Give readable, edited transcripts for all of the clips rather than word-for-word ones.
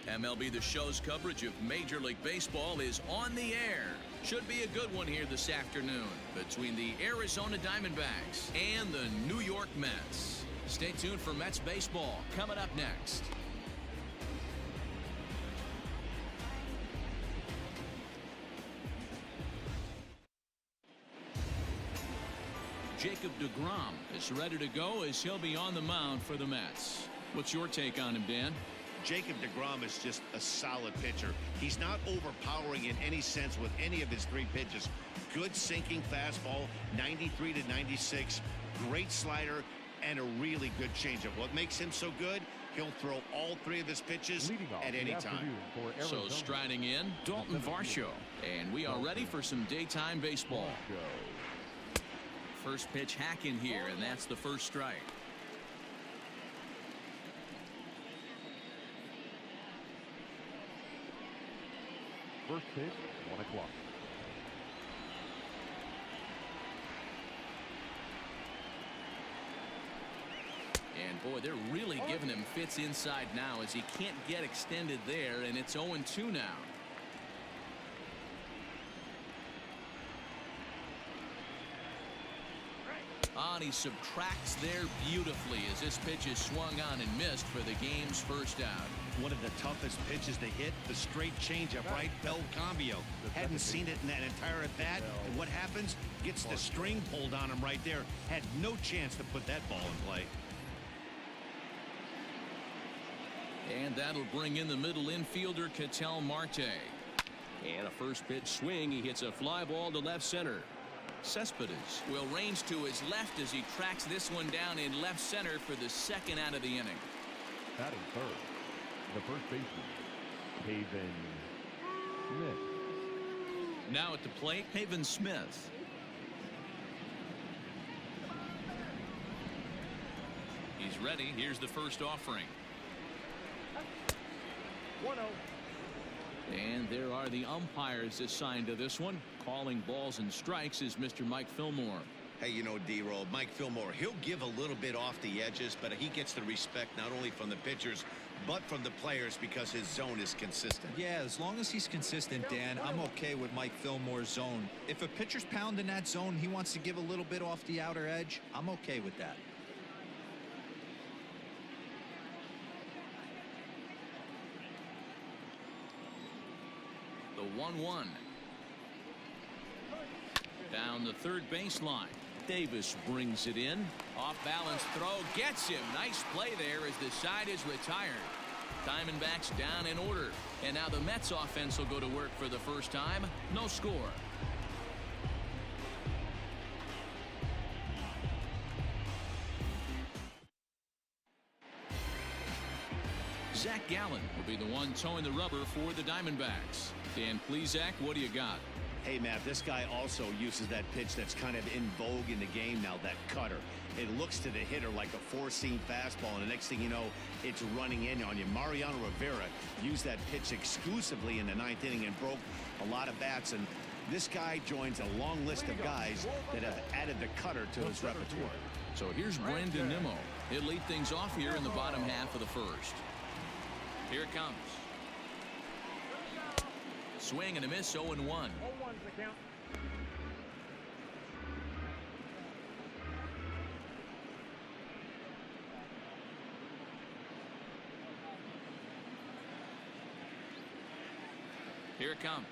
MLB The Show's coverage of Major League Baseball is on the air. Should be a good one here this afternoon between the Arizona Diamondbacks and the New York Mets. Stay tuned for Mets baseball coming up next. Jacob Degrom is ready to go as he'll be on the mound for the Mets. What's your take on him, Dan? Jacob Degrom is just a solid pitcher. He's not overpowering in any sense with any of his three pitches. Good sinking fastball, 93 to 96, great slider, and a really good changeup. What makes him so good? He'll throw all three of his pitches at any time. So striding in, Dalton Varsho. And we are ready for some daytime baseball. First pitch hack in here, and that's the first strike. First pitch, 1 o'clock. And boy, they're really giving him fits inside now as he can't get extended there, and it's 0-2 now. And he subtracts there beautifully as this pitch is swung on and missed for the game's first out. One of the toughest pitches to hit, the straight changeup, right? Bel Cambio. Hadn't seen it in that entire at bat. And what happens? Gets the string pulled on him right there. Had no chance to put that ball in play. And that'll bring in the middle infielder, Ketel Marte. And a first pitch swing. He hits a fly ball to left center. Cespedes will range to his left as he tracks this one down in left center for the second out of the inning. Batting third, the first baseman, Haven Smith. Now at the plate, Haven Smith. He's ready. Here's the first offering. 1-0. And there are the umpires assigned to this one. Calling balls and strikes is Mr. Mike Fillmore. Hey, you know, D-Roll, Mike Fillmore, he'll give a little bit off the edges, but he gets the respect not only from the pitchers, but from the players because his zone is consistent. Yeah, as long as he's consistent, Dan, I'm okay with Mike Fillmore's zone. If a pitcher's pounding that zone, he wants to give a little bit off the outer edge, I'm okay with that. The 1-1. Down the third baseline. Davis brings it in. Off balance throw gets him. Nice play there as the side is retired. Diamondbacks down in order. And now the Mets offense will go to work for the first time. No score. Zach Gallen will be the one towing the rubber for the Diamondbacks. Dan Plesac, what do you got? Hey, Matt, this guy also uses that pitch that's kind of in vogue in the game now, that cutter. It looks to the hitter like a four-seam fastball, and the next thing you know, it's running in on you. Mariano Rivera used that pitch exclusively in the ninth inning and broke a lot of bats, and this guy joins a long list of guys that have added the cutter to his repertoire. So here's Brandon Nimmo. He'll lead things off here in the bottom half of the first. Here it comes. Swing and a miss, 0-1. 0-1's the count. Here it comes.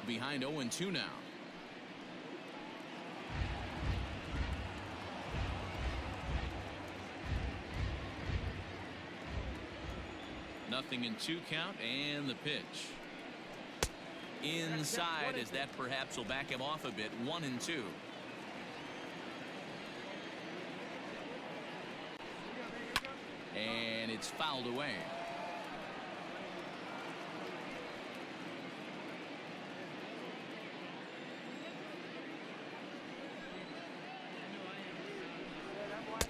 Behind 0-2 now. Nothing in 2 count, and the pitch. Inside, as that perhaps will back him off a bit. 1-2. And it's fouled away.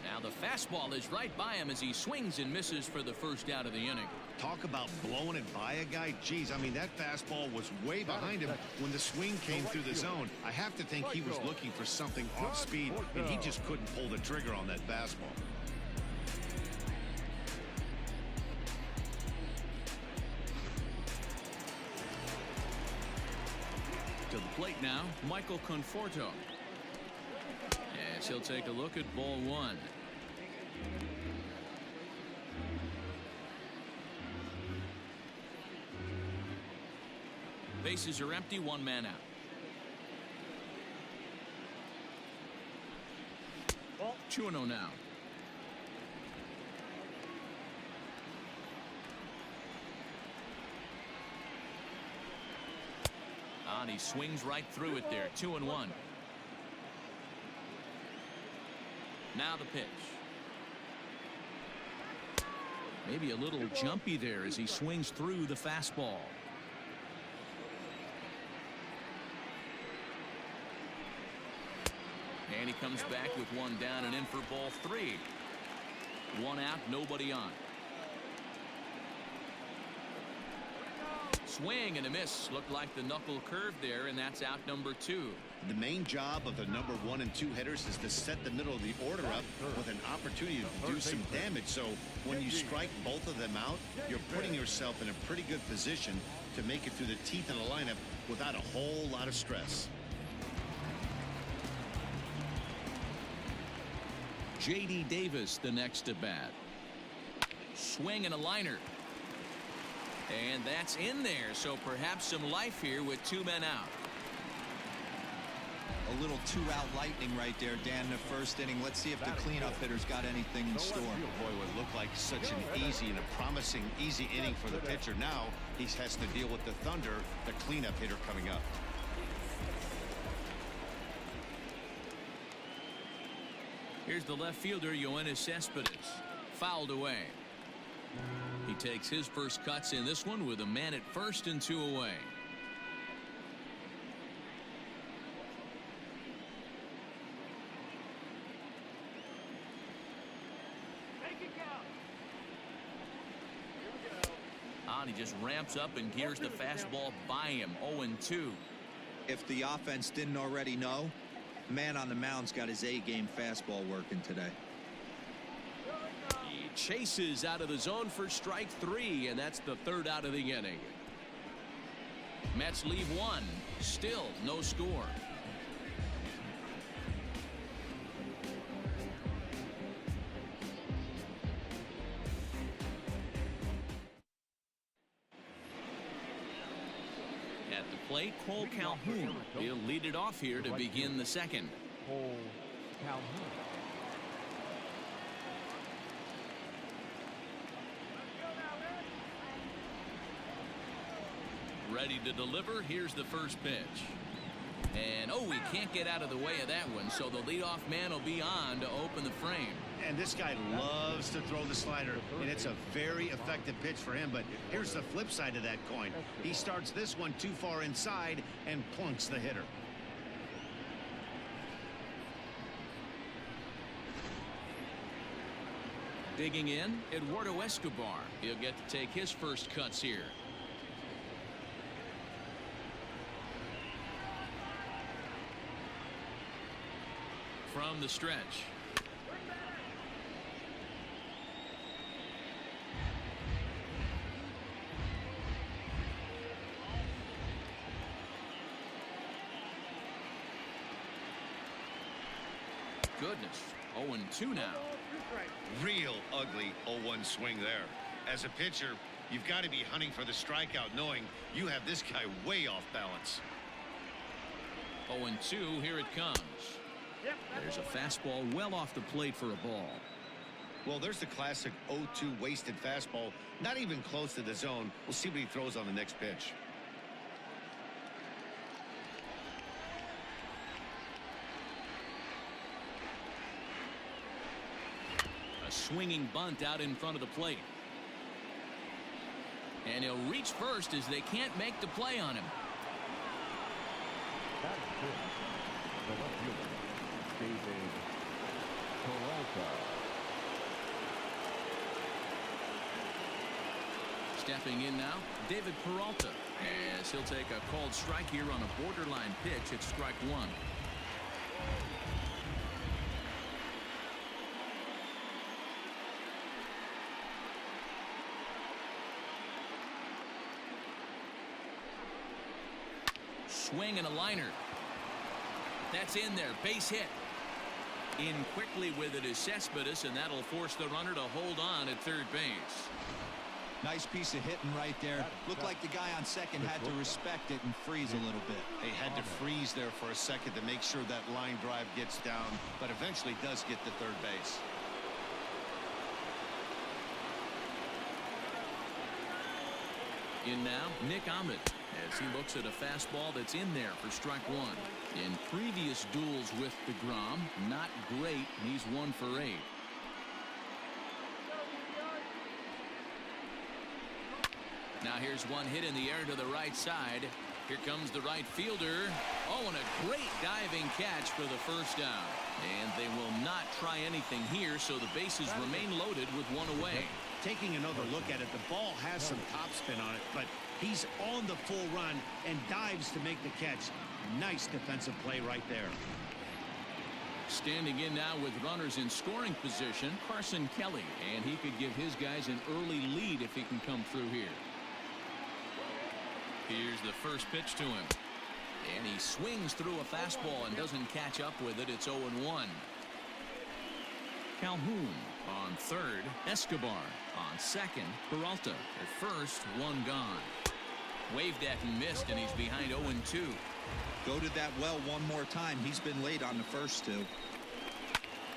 Now the fastball is right by him as he swings and misses for the first out of the inning. Talk about blowing it by a guy. Geez, I mean, that fastball was way behind him when the swing came through the zone. I have to think he was looking for something off speed, and he just couldn't pull the trigger on that fastball. plate now, Michael Conforto. As he'll take a look at ball one. Bases are empty, one man out. Ball. 2-0 now. And he swings right through it there. 2-1. Now the pitch. Maybe a little jumpy there as he swings through the fastball. And he comes back with one down and in for ball three. One out, nobody on. Swing and a miss. Looked like the knuckle curve there, and that's out number two. The main job of the number 1 and 2 hitters is to set the middle of the order up with an opportunity to do some damage. So when you strike both of them out, you're putting yourself in a pretty good position to make it through the teeth of the lineup without a whole lot of stress. J.D. Davis the next at bat. Swing and a liner. And that's in there, so perhaps some life here with 2 men out. A little 2-out lightning right there, Dan, in the first inning. Let's see if the cleanup hitter's got anything in store. Boy, it would look like such an easy and a promising easy inning for the pitcher. Now he has to deal with the Thunder, the cleanup hitter coming up. Here's the left fielder, Yoenis Cespedes. Fouled away. He takes his first cuts in this one with a man at first and 2 away. And he just ramps up and gears the fastball by him. 0-2. If the offense didn't already know, man on the mound's got his A-game fastball working today. He chases out of the zone for strike 3, and that's the 3rd out of the inning. Mets leave 1. Still no score. At the plate, Cole Calhoun. He'll lead it off here to begin the second. Cole Calhoun. Ready to deliver. Here's the first pitch. And oh, he can't get out of the way of that one, so the leadoff man will be on to open the frame. And this guy loves to throw the slider, and it's a very effective pitch for him. But here's the flip side of that coin. He starts this one too far inside and plunks the hitter. Digging in, Eduardo Escobar. He'll get to take his first cuts here. From the stretch. Goodness. 0-2 now. Real ugly 0-1 swing there. As a pitcher, you've got to be hunting for the strikeout, knowing you have this guy way off balance. 0-2, here it comes. There's a fastball well off the plate for a ball. Well, there's the classic 0-2 wasted fastball, not even close to the zone. We'll see what he throws on the next pitch. A swinging bunt out in front of the plate. And he'll reach first as they can't make the play on him. That is good. The left fielder, David Peralta. Stepping in now, David Peralta. As he'll take a called strike here on a borderline pitch at strike 1. swing and a liner. That's in there. Base hit. In quickly with it is Cespedes, and that'll force the runner to hold on at third base. Nice piece of hitting right there. Looked like the guy on second had to respect it and freeze a little bit. He had to freeze there for a second to make sure that line drive gets down, but eventually does get to third base. In now, Ahmed, as he looks at a fastball that's in there for strike one. In previous duels with Degrom, not great. He's 1 for 8. Now here's one hit in the air to the right side. Here comes the right fielder. Oh, and a great diving catch for the first down. And they will not try anything here, so the bases remain loaded with one away. Taking another look at it, the ball has some topspin on it, but he's on the full run and dives to make the catch. Nice defensive play right there. Standing in now with runners in scoring position, Carson Kelly, and he could give his guys an early lead if he can come through here. Here's the first pitch to him, and he swings through a fastball and doesn't catch up with it. It's 0-1. Calhoun on third, Escobar on second, Peralta at first, one gone. Waved at and missed, and he's behind 0-2. Go to that well one more time. He's been late on the first two.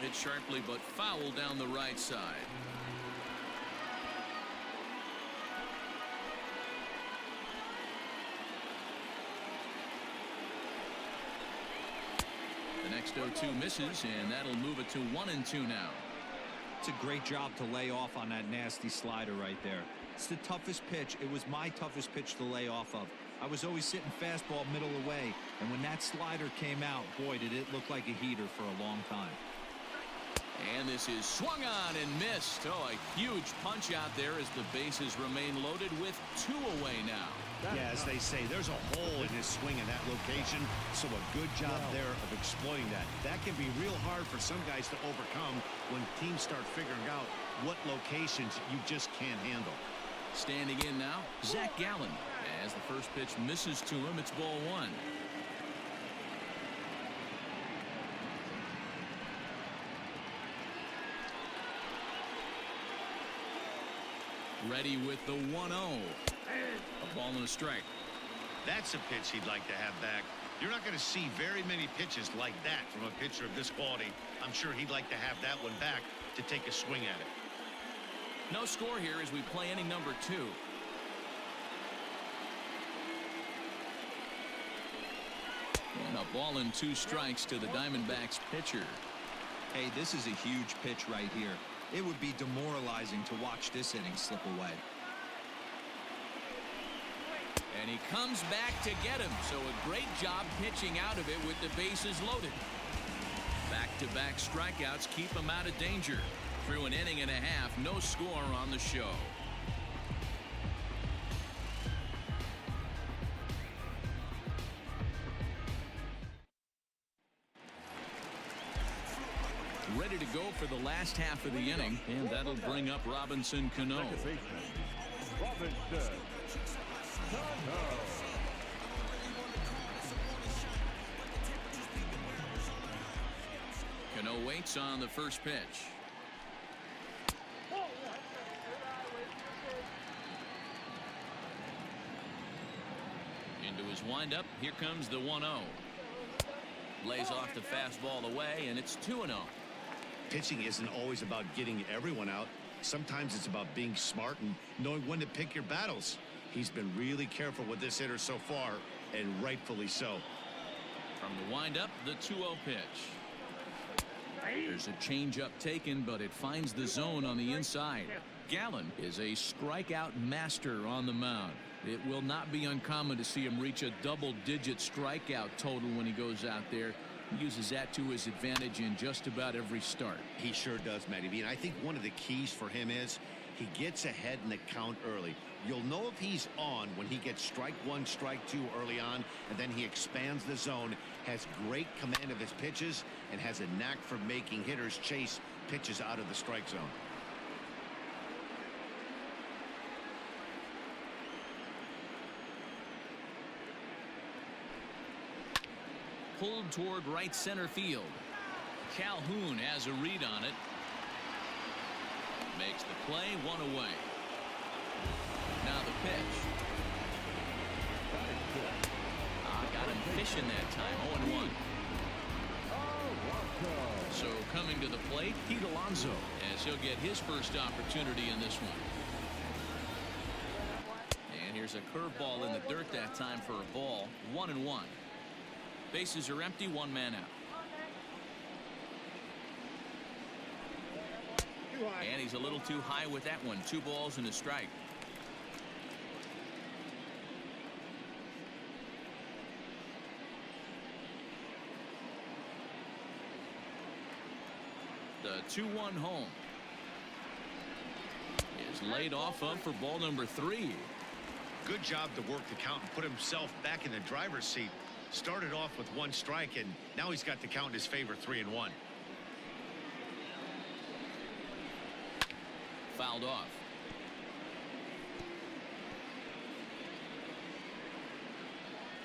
Hit sharply but foul down the right side. The next 0-2 misses, and that'll move it to 1-2 now. It's a great job to lay off on that nasty slider right there. It's the toughest pitch. It was my toughest pitch to lay off of. I was always sitting fastball middle away, and when that slider came out, boy, did it look like a heater for a long time. And this is swung on and missed. Oh, a huge punch out there as the bases remain loaded with 2 away now. Yeah, as they say, there's a hole in his swing in that location, so a good job there of exploiting that. That can be real hard for some guys to overcome when teams start figuring out what locations you just can't handle. Standing in now, Zach Gallen. As the first pitch misses to him, it's ball 1. Ready with the 1-0. A ball and a strike. That's a pitch he'd like to have back. You're not going to see very many pitches like that from a pitcher of this quality. I'm sure he'd like to have that one back to take a swing at it. No score here as we play inning number 2. And a ball and 2 strikes to the Diamondbacks pitcher. Hey, this is a huge pitch right here. It would be demoralizing to watch this inning slip away. And he comes back to get him. So a great job pitching out of it with the bases loaded. Back-to-back strikeouts keep him out of danger. Through an inning and a half, no score on the show. Ready to go for the last half of the inning, and that'll bring up Robinson Cano. Robinson Cano. Cano waits on the first pitch. Into his windup, here comes the 1-0. Lays off the fastball away, and it's 2-0. Pitching isn't always about getting everyone out. Sometimes it's about being smart and knowing when to pick your battles. He's been really careful with this hitter so far, and rightfully so. From the windup, the 2-0 pitch. There's a changeup taken, but it finds the zone on the inside. Gallen is a strikeout master on the mound. It will not be uncommon to see him reach a double-digit strikeout total when he goes out there. He uses that to his advantage in just about every start. He sure does, Matty B. And I think one of the keys for him is he gets ahead in the count early. You'll know if he's on when he gets strike 1, strike 2 early on, and then he expands the zone, has great command of his pitches, and has a knack for making hitters chase pitches out of the strike zone. pulled toward right center field. Calhoun has a read on it. Makes the play, one away. Now the pitch. Got him fishing that time, 0-1. So coming to the plate, Pete Alonso, as he'll get his first opportunity in this one. And here's a curveball in the dirt that time for a ball, 1-1. Bases are empty, one man out. And he's a little too high with that one. 2 balls and a strike. The 2-1 home is laid off of for ball number 3. Good job to work the count and put himself back in the driver's seat. Started off with 1 strike, and now he's got the count in his favor, 3-1. Fouled off.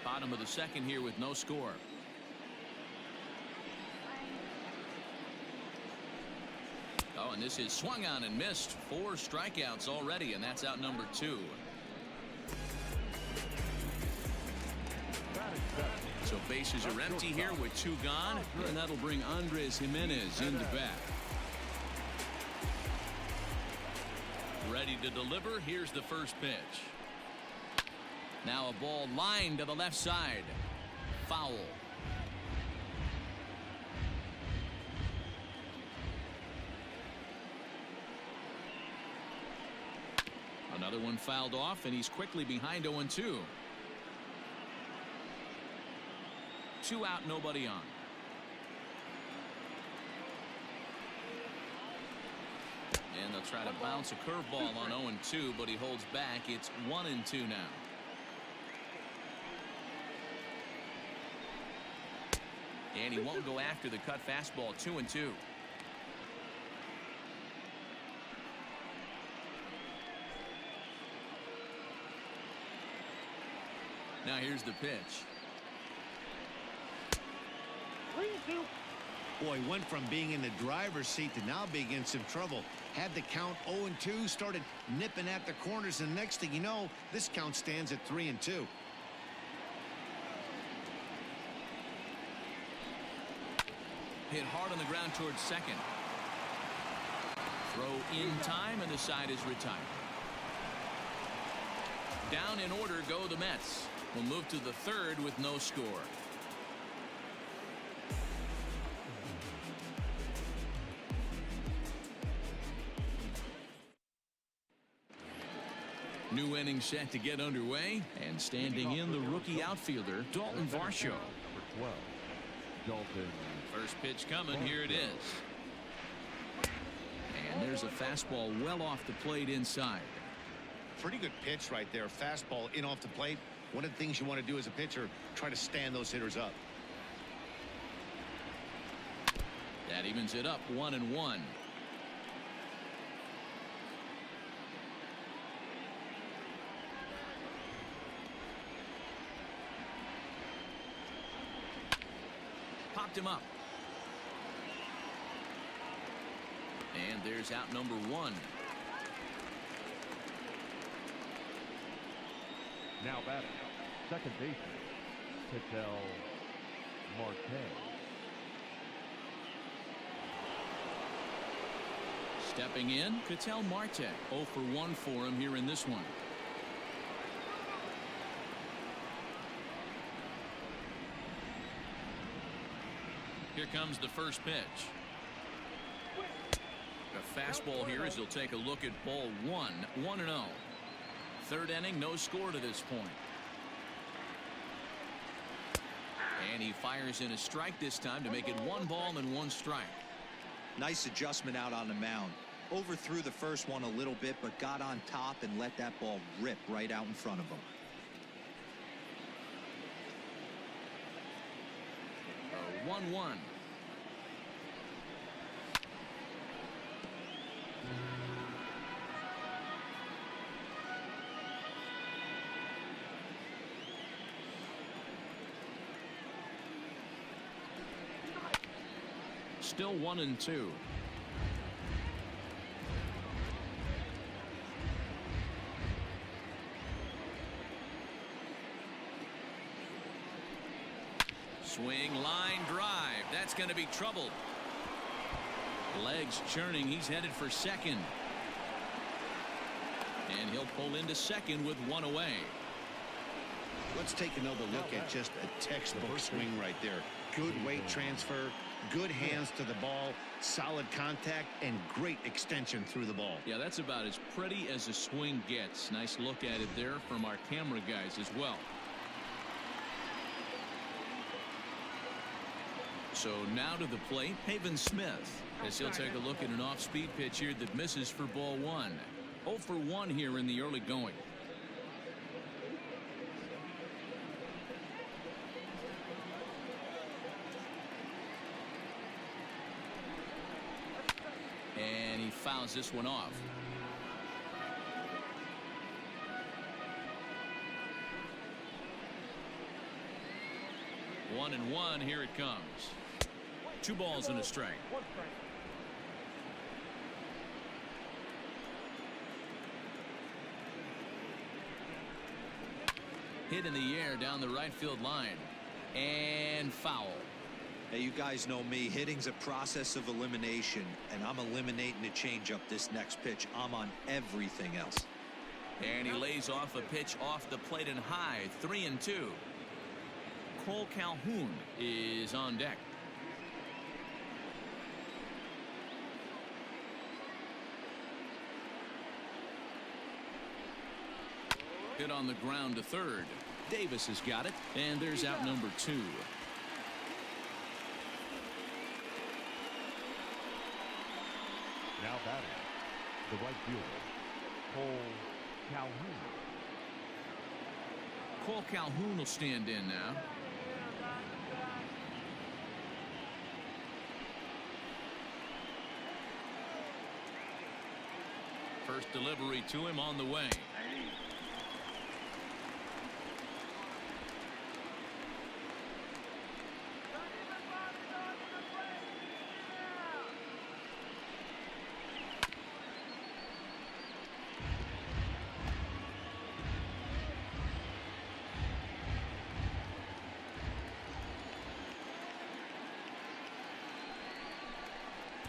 Bottom of the second here with no score. Oh, and this is swung on and missed. 4 strikeouts already, and that's out number 2. So bases are empty here with 2 gone, and that'll bring Andres Jimenez into bat. Ready to deliver. Here's the first pitch. Now a ball lined to the left side. Foul. Another one fouled off, and he's quickly behind 0-2. 2 out, nobody on. And they'll try to bounce a curveball on 0-2, but he holds back. It's 1-2 now. And he won't go after the cut fastball. 2-2. Now here's the pitch. 3-2. Boy, went from being in the driver's seat to now being in some trouble. Had the count 0-2, started nipping at the corners, and next thing you know, this count stands at 3-2. Hit hard on the ground towards second. Throw in time, and the side is retired. Down in order go the Mets. We'll move to the third with no score. New inning set to get underway, and standing in the rookie outfielder Dalton Varsho. Number 12, Dalton. First pitch coming. Here it is. And there's a fastball well off the plate inside. Pretty good pitch right there. Fastball in off the plate. One of the things you want to do as a pitcher, try to stand those hitters up. That evens it up, 1-1. Popped him up. And there's out number 1. Now batting, second baseman, Ketel Marte. Stepping in, Ketel Marte. 0 for 1 for him here in this one. Here comes the first pitch. A fastball here as he'll take a look at ball 1. 1-0. Third inning, no score to this point. And he fires in a strike this time to make it 1 ball and 1 strike. Nice adjustment out on the mound. Overthrew the first one a little bit, but got on top and let that ball rip right out in front of him. 1-1. Still 1-2. Swing, line drive. That's going to be trouble. Legs churning. He's headed for second. And he'll pull into second with one away. Let's take another look at just a textbook swing right there. Good weight transfer, good hands to the ball, solid contact, and great extension through the ball. Yeah, that's about as pretty as a swing gets. Nice look at it there from our camera guys as well. So now to the plate, Haven Smith, as he'll take a look at an off-speed pitch here that misses for ball one. 0 for 1 here in the early going. And he fouls this one off. One and one, here it comes. 2 balls and a strike. Hit in the air down the right field line. And foul. Hey, you guys know me. Hitting's a process of elimination, and I'm eliminating the changeup this next pitch. I'm on everything else. And he lays off a pitch off the plate and high. 3-2. Cole Calhoun is on deck. Hit on the ground to third. Davis has got it, and there's out number 2. Now batting, the right fielder, Cole Calhoun. Cole Calhoun will stand in now. First delivery to him on the way.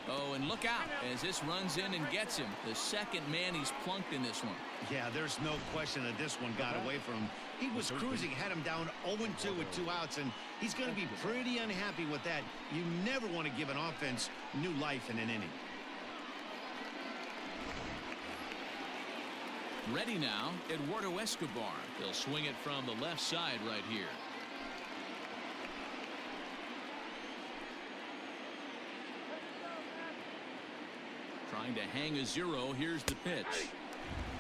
Oh, and look out as this runs in and gets him. The second man he's plunked in this one. Yeah, there's no question that this one got away from him. He was cruising, had him down 0-2 with 2 outs, and he's going to be pretty unhappy with that. You never want to give an offense new life in an inning. Ready now, Eduardo Escobar. He'll swing it from the left side right here. Trying to hang a 0. Here's the pitch.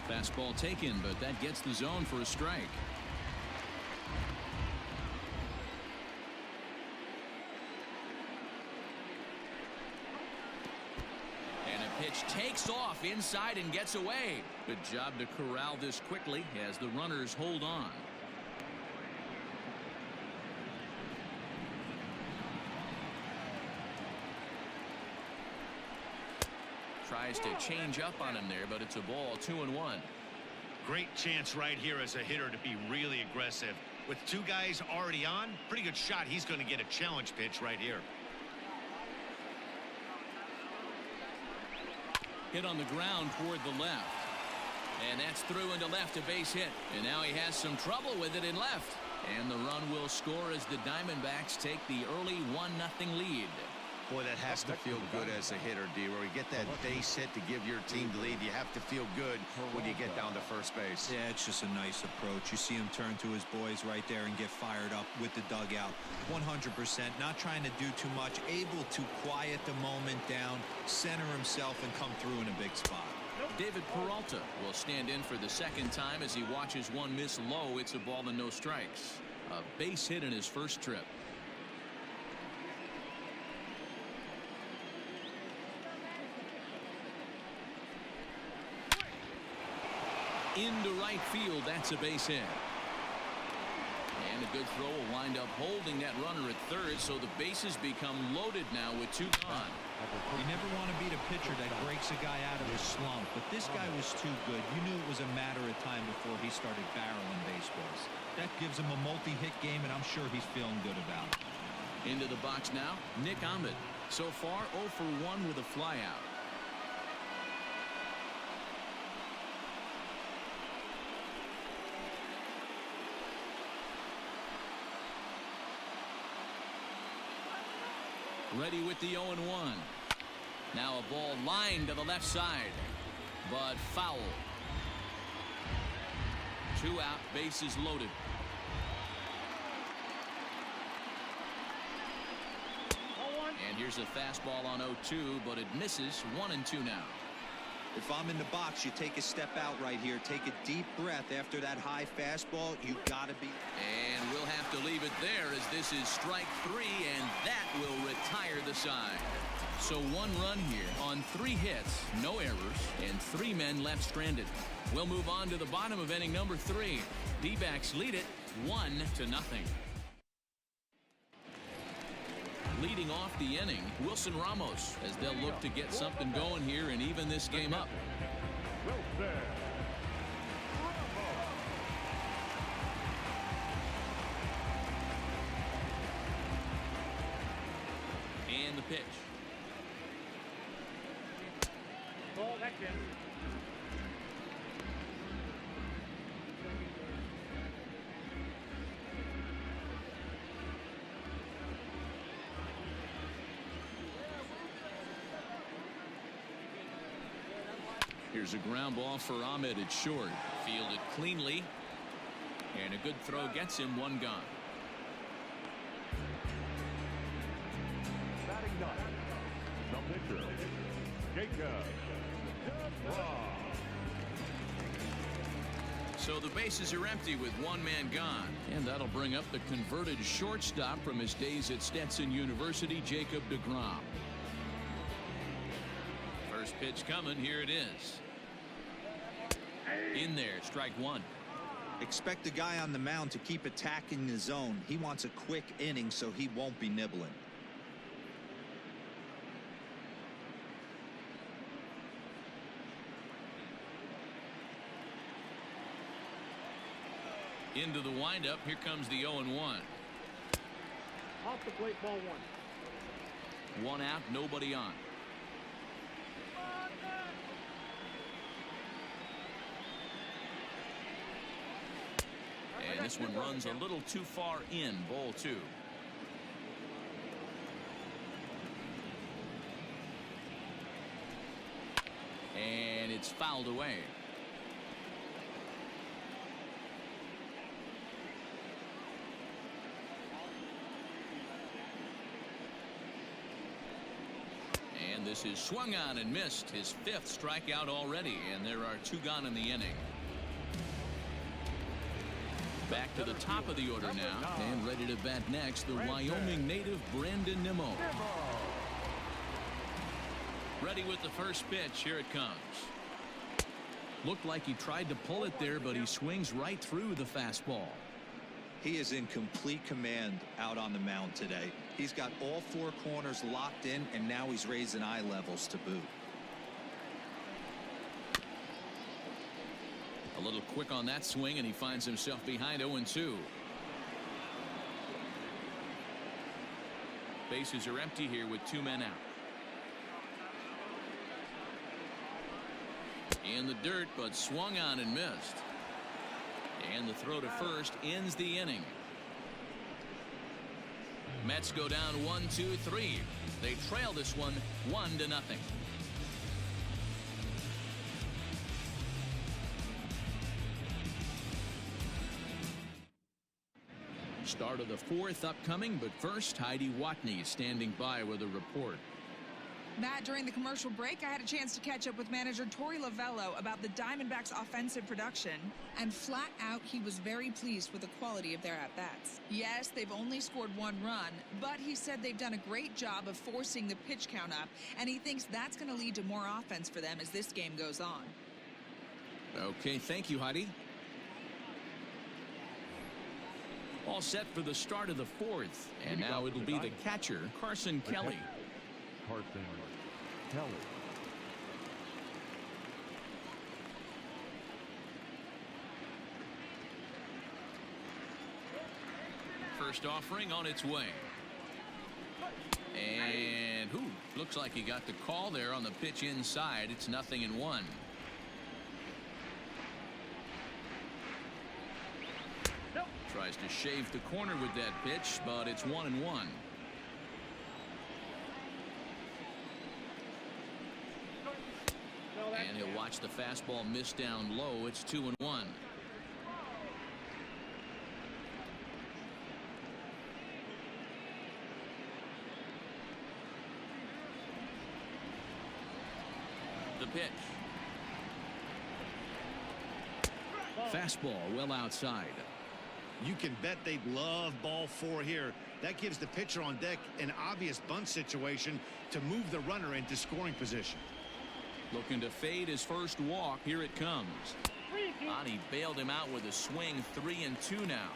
Fastball taken, but that gets the zone for a strike. And a pitch takes off inside and gets away. Good job to corral this quickly as the runners hold on. Tries to change up on him there, but it's a ball. 2-1. Great chance right here as a hitter to be really aggressive. With 2 guys already on, pretty good shot. He's going to get a challenge pitch right here. Hit on the ground toward the left. And that's through into left, a base hit. And now he has some trouble with it in left. And the run will score as the Diamondbacks take the early 1-0 lead. Boy, that has to feel good as a hitter, D. Where you get that base hit to give your team the lead. You have to feel good when you get down to first base. Yeah, it's just a nice approach. You see him turn to his boys right there and get fired up with the dugout. 100%, not trying to do too much, able to quiet the moment down, center himself, and come through in a big spot. David Peralta will stand in for the second time as he watches one miss low. It's a ball and no strikes. A base hit in his first trip. Into right field, that's a base hit. And a good throw will wind up holding that runner at third, so the bases become loaded now with 2 gone. You never want to beat a pitcher that breaks a guy out of a slump, but this guy was too good. You knew it was a matter of time before he started barreling baseballs. That gives him a multi-hit game, and I'm sure he's feeling good about it. Into the box now, Ahmed. So far, 0 for 1 with a flyout. Ready with the 0-1. Now a ball lined to the left side, but foul. 2 out, bases loaded. And here's a fastball on 0-2, but it misses. 1-2 now. If I'm in the box, you take a step out right here. Take a deep breath after that high fastball. You got to be. And we'll have to leave it there as this is strike 3, and that will retire the side. So 1 run here on 3 hits, no errors, and 3 men left stranded. We'll move on to the bottom of inning number 3. D-backs lead it 1-0. Leading off the inning, Wilson Ramos, as they'll look to get something going here and even this game up. And the pitch. Ball action. Here's a ground ball for Ahmed at short. Fielded cleanly. And a good throw gets him 1 gone. Batting ninth, the pitcher, Degrom. So the bases are empty with 1 man gone. And that'll bring up the converted shortstop from his days at Stetson University, Jacob Degrom. First pitch coming. Here it is. In there, strike 1. Expect the guy on the mound to keep attacking the zone. He wants a quick inning so he won't be nibbling. Into the windup. Here comes the 0-1. Off the plate, ball 1. 1 out, nobody on. And this one runs a little too far in. Ball 2. And it's fouled away. And this is swung on and missed. His 5th strikeout already, and there are 2 gone in the inning. Back to the top of the order now, and ready to bat next, the Wyoming native Brandon Nimmo. Ready with the first pitch. Here it comes. Looked like he tried to pull it there, but he swings right through the fastball. He is in complete command out on the mound today. He's got all 4 corners locked in, and now he's raising eye levels to boot. A little quick on that swing, and he finds himself behind 0-2. Bases are empty here with 2 men out. In the dirt, but swung on and missed. And the throw to first ends the inning. Mets go down 1-2-3. They trail this one 1-0. Start of the 4th upcoming, but first Heidi Watney standing by with a report. Matt, during the commercial break, I had a chance to catch up with manager Torey Lavello about the Diamondbacks' offensive production. And flat out, he was very pleased with the quality of their at-bats. Yes, they've only scored 1 run, but he said they've done a great job of forcing the pitch count up, and he thinks that's going to lead to more offense for them as this game goes on. Okay, thank you, Heidi. All set for the start of the fourth. And now it'll be the catcher, Carson Kelly. Carson Kelly. First offering on its way. And looks like he got the call there on the pitch inside. It's 0-1. Tries to shave the corner with that pitch, but it's 1-1. And he'll watch the fastball miss down low. It's 2-1. The pitch. Fastball well outside. You can bet they'd love ball 4 here. That gives the pitcher on deck an obvious bunt situation to move the runner into scoring position. Looking to fade his first walk. Here it comes. He bailed him out with a swing. 3-2 now.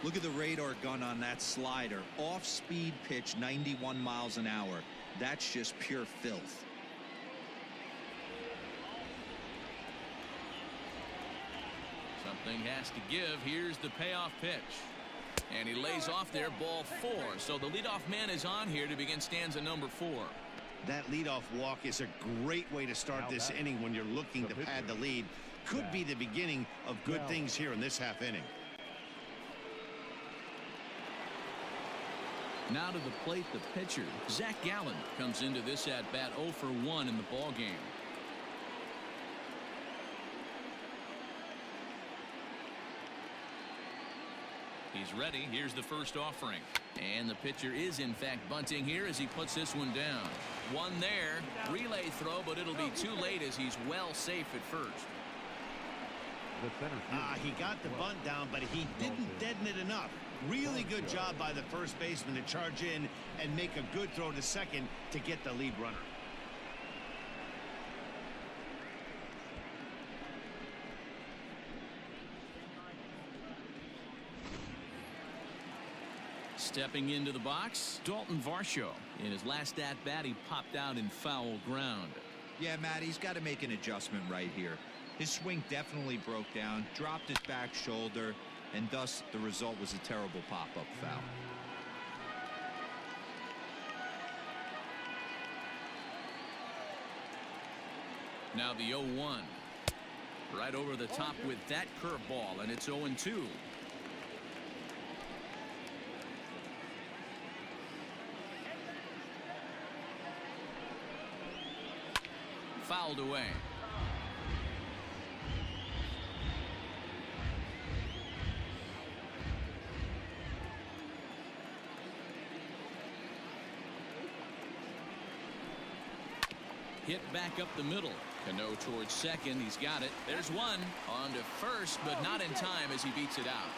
Look at the radar gun on that slider. Off speed pitch, 91 miles an hour. That's just pure filth. Something has to give. Here's the payoff pitch. And he lays off there, ball 4. So the leadoff man is on here to begin stanza number 4. That leadoff walk is a great way to start this inning when you're looking to pad the lead. Could be the beginning of good things here in this half inning. Now to the plate, the pitcher, Zach Gallen, comes into this at-bat 0 for 1 in the ball game. He's ready. Here's the first offering. And the pitcher is, in fact, bunting here as he puts this one down. One there. Relay throw, but it'll be too late as he's well safe at first. He got the bunt down, but he didn't deaden it enough. Really good job by the first baseman to charge in and make a good throw to second to get the lead runner. Stepping into the box, Dalton Varsho. In his last at-bat, he popped out in foul ground. Yeah, Matt, he's got to make an adjustment right here. His swing definitely broke down, dropped his back shoulder, and thus the result was a terrible pop-up foul. Now the 0-1. Right over the top with that curveball, and it's 0-2. Fouled away. Hit back up the middle. Cano towards second. He's got it. There's one. On to first, but not in time as he beats it out.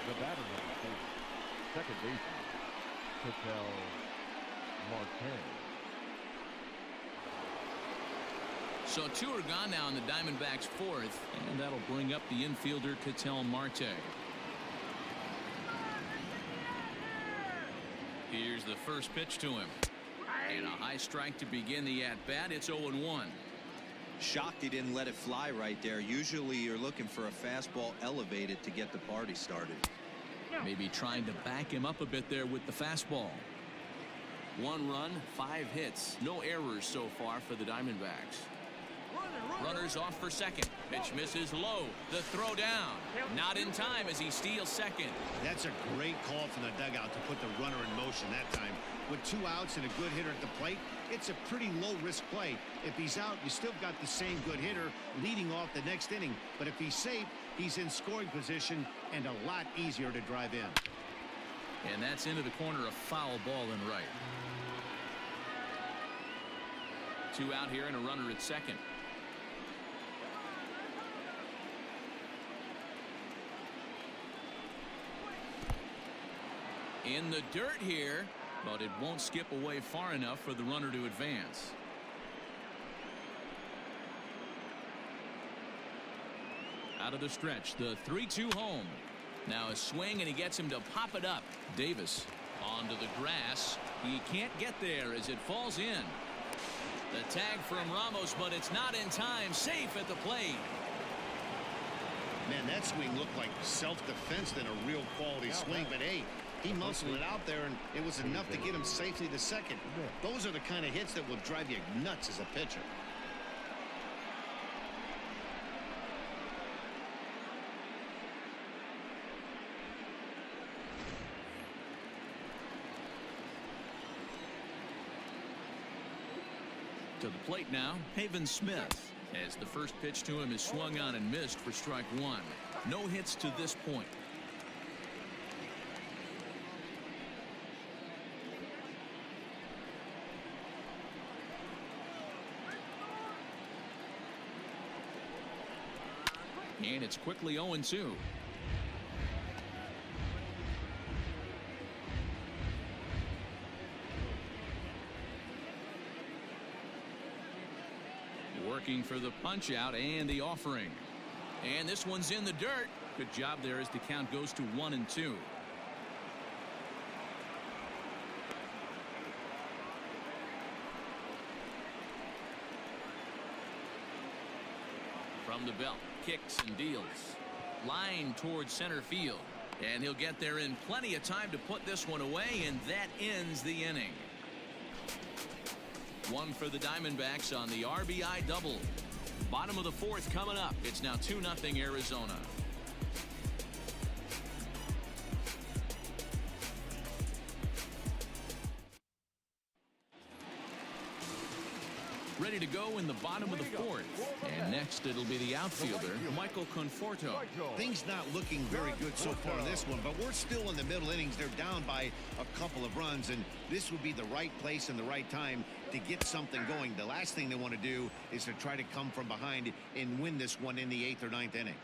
The batter number 2, second baseman, Ketel Marte. So 2 are gone now in the Diamondbacks' 4th, and that'll bring up the infielder Ketel Marte. Here's the first pitch to him. And a high strike to begin the at-bat. It's 0-1. Shocked he didn't let it fly right there. Usually you're looking for a fastball elevated to get the party started. Maybe trying to back him up a bit there with the fastball. 1 run, 5 hits. No errors so far for the Diamondbacks. Runners off for second. Pitch misses low. The throw down. Not in time as he steals second. That's a great call from the dugout to put the runner in motion that time. With 2 outs and a good hitter at the plate, it's a pretty low-risk play. If he's out, you still got the same good hitter leading off the next inning. But if he's safe, he's in scoring position and a lot easier to drive in. And that's into the corner, a foul ball in right. 2 out here and a runner at second. In the dirt here, but it won't skip away far enough for the runner to advance. Out of the stretch, the 3-2 home. Now a swing, and he gets him to pop it up. Davis onto the grass. He can't get there as it falls in. The tag from Ramos, but it's not in time. Safe at the plate. Man, that swing looked like self-defense than a real quality swing. But, hey, he muscled it out there, and it was enough to get him safely to second. Those are the kind of hits that will drive you nuts as a pitcher. To the plate now, Haven Smith, as the first pitch to him is swung on and missed for strike one. No hits to this point. And it's quickly 0-2. Working for the punch out and the offering. And this one's in the dirt. Good job there as the count goes to 1-2. From the belt, kicks and deals. Line towards center field. And he'll get there in plenty of time to put this one away, and that ends the inning. One for the Diamondbacks on the RBI double. Bottom of the fourth coming up. It's now 2-0 Arizona. Ready to go in the bottom of the fourth. And next it'll be the outfielder, Michael Conforto. Things not looking very good so far in this one, but we're still in the middle innings. They're down by a couple of runs, and this would be the right place and the right time to get something going. The last thing they want to do is to try to come from behind and win this one in the 8th or 9th inning.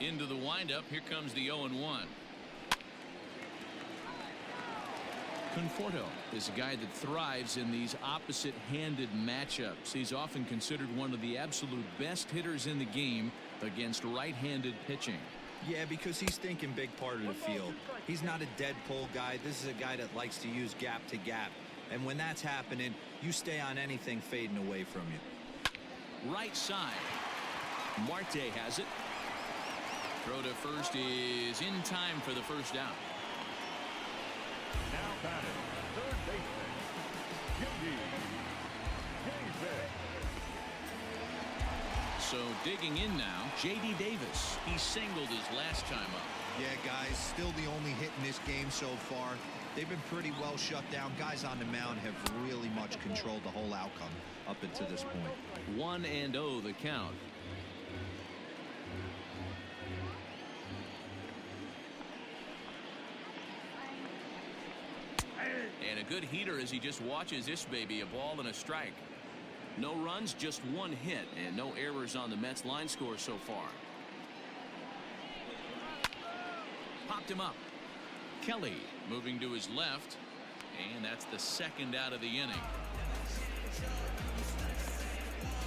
Into the windup. Here comes the 0-1. Conforto is a guy that thrives in these opposite-handed matchups. He's often considered one of the absolute best hitters in the game against right-handed pitching. Yeah, because he's thinking big part of the field. He's not a dead pull guy. This is a guy that likes to use gap to gap. And when that's happening, you stay on anything fading away from you. Right side. Marte has it. Throw to first is in time for the first down. Now batting, third baseman, So digging in now, J.D. Davis. He singled his last time up. Yeah, guys, still the only hit in this game so far. They've been pretty well shut down. Guys on the mound have really much controlled the whole outcome up until this point. 1-0 the count. And a good heater as he just watches this baby, a ball and a strike. No runs, just one hit, and no errors on the Mets line score so far. Popped him up. Kelly moving to his left, and that's the second out of the inning.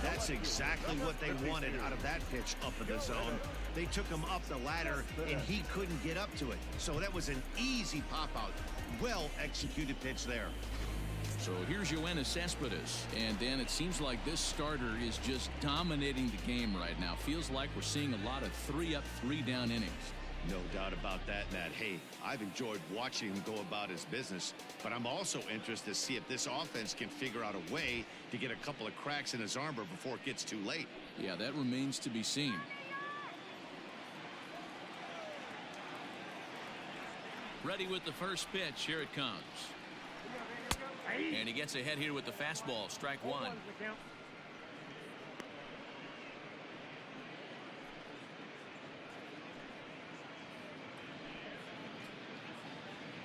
That's exactly what they wanted out of that pitch up in the zone. They took him up the ladder, and he couldn't get up to it. So that was an easy pop-out. Well-executed pitch there. So here's Yoenis Cespedes, and then it seems like this starter is just dominating the game right now. Feels like we're seeing a lot of 3-up, 3-down innings. No doubt about that, Matt. Hey, I've enjoyed watching him go about his business, but I'm also interested to see if this offense can figure out a way to get a couple of cracks in his armor before it gets too late. Yeah, that remains to be seen. Ready with the first pitch. Here it comes. And he gets ahead here with the fastball. Strike one.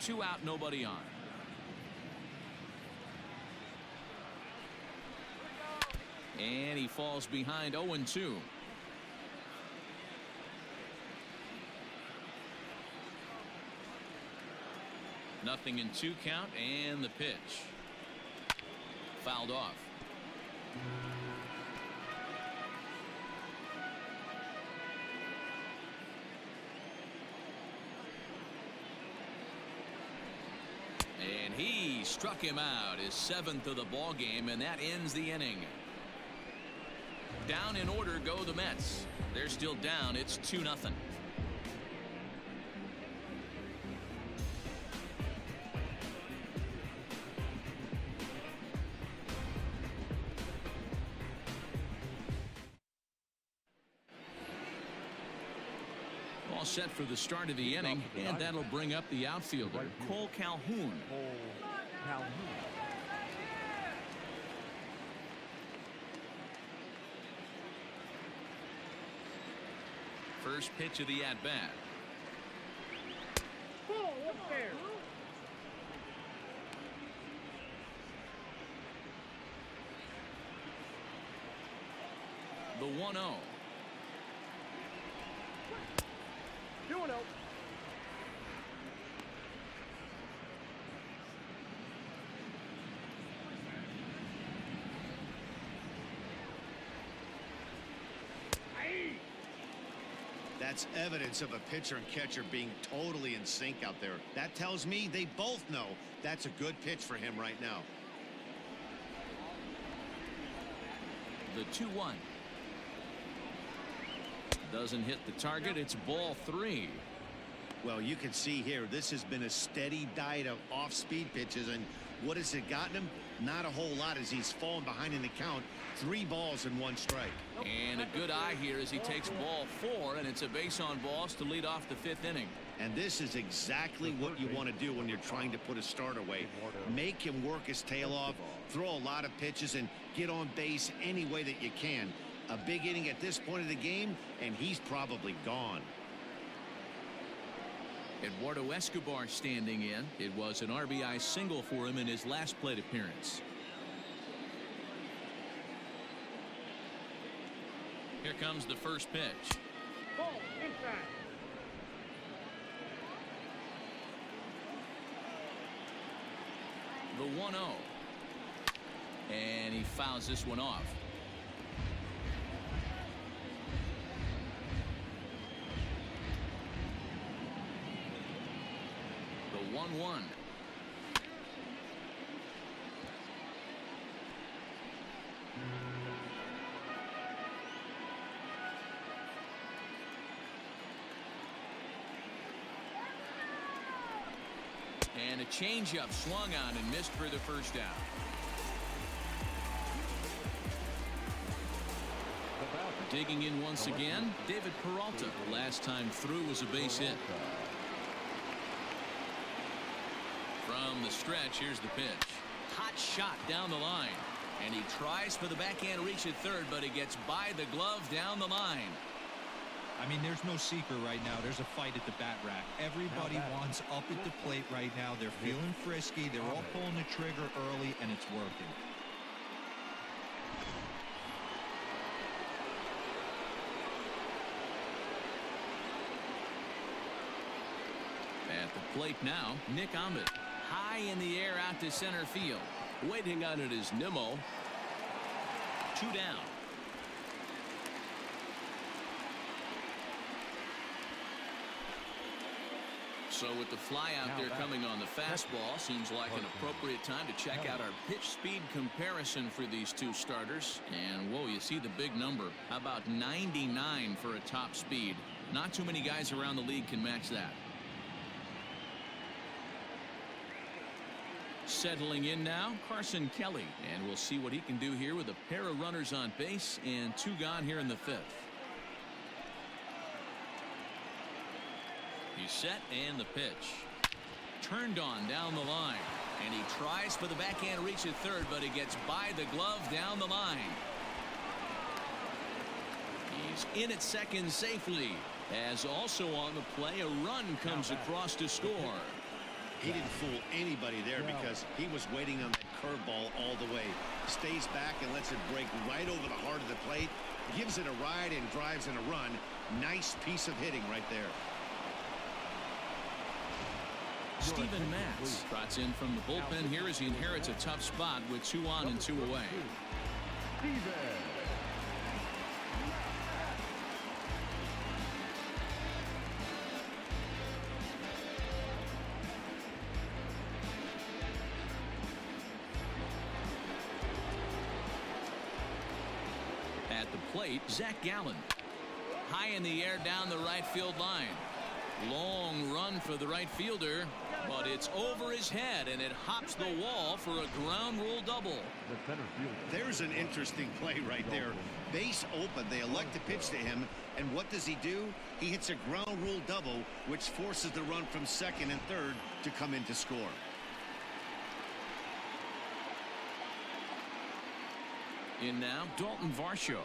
Two out, nobody on. And he falls behind 0-2. Nothing in 2 count, and the pitch. Fouled off. struck him out, his 7th of the ball game, and that ends the inning. Down in order go the Mets. They're still down. It's 2-0. All set for the start of the inning, and that'll bring up the outfielder, Cole Calhoun. First pitch of the at-bat. The 1-0. That's evidence of a pitcher and catcher being totally in sync out there. That tells me they both know that's a good pitch for him right now. The 2-1. Doesn't hit the target. It's ball 3. Well, you can see here, this has been a steady diet of off-speed pitches, and what has it gotten him? Not a whole lot, as he's fallen behind in the count. 3 balls and 1 strike. And a good eye here as he takes ball 4, and it's a base on balls to lead off the 5th inning. And this is exactly what you want to do when you're trying to put a starter away. Make him work his tail off, throw a lot of pitches, and get on base any way that you can. A big inning at this point of the game, and he's probably gone. Eduardo Escobar standing in. It was an RBI single for him in his last plate appearance. Here comes the first pitch. Ball inside. The 1-0. And he fouls this one off. The 1-1. And a changeup swung on and missed for the first out. Digging in once again, David Peralta. Last time through was a base hit. From the stretch, here's the pitch. Hot shot down the line. And he tries for the backhand reach at third, but he gets by the glove down the line. I mean, there's no secret right now. There's a fight at the bat rack. Everybody wants up at the plate right now. They're feeling frisky. They're all pulling the trigger early, and it's working. At the plate now, Nick Ahmed. High in the air out to center field. Waiting on it is Nimmo. 2 down. So with the fly out there coming on the fastball, seems like an appropriate time to check out our pitch speed comparison for these two starters. And whoa, you see the big number. How about 99 for a top speed? Not too many guys around the league can match that. Settling in now, Carson Kelly, and we'll see what he can do here with a pair of runners on base and 2 gone here in the 5th. He's set, and the pitch. Turned on down the line, and he tries for the backhand reach at third, but he gets by the glove down the line. He's in at second safely, as also on the play a run comes across to score. He didn't fool anybody there because he was waiting on that curveball all the way. Stays back and lets it break right over the heart of the plate. Gives it a ride and drives in a run. Nice piece of hitting right there. Steven Matz trots in from the bullpen here as he inherits a tough spot with 2 on and 2 away. At the plate, Zach Gallen. High in the air down the right field line. Long run for the right fielder, but it's over his head, and it hops the wall for a ground rule double. The center fielder. There's an interesting play right there. Base open. They elect to pitch to him, and what does he do? He hits a ground rule double, which forces the run from second and third to come in to score. In now, Dalton Varsho,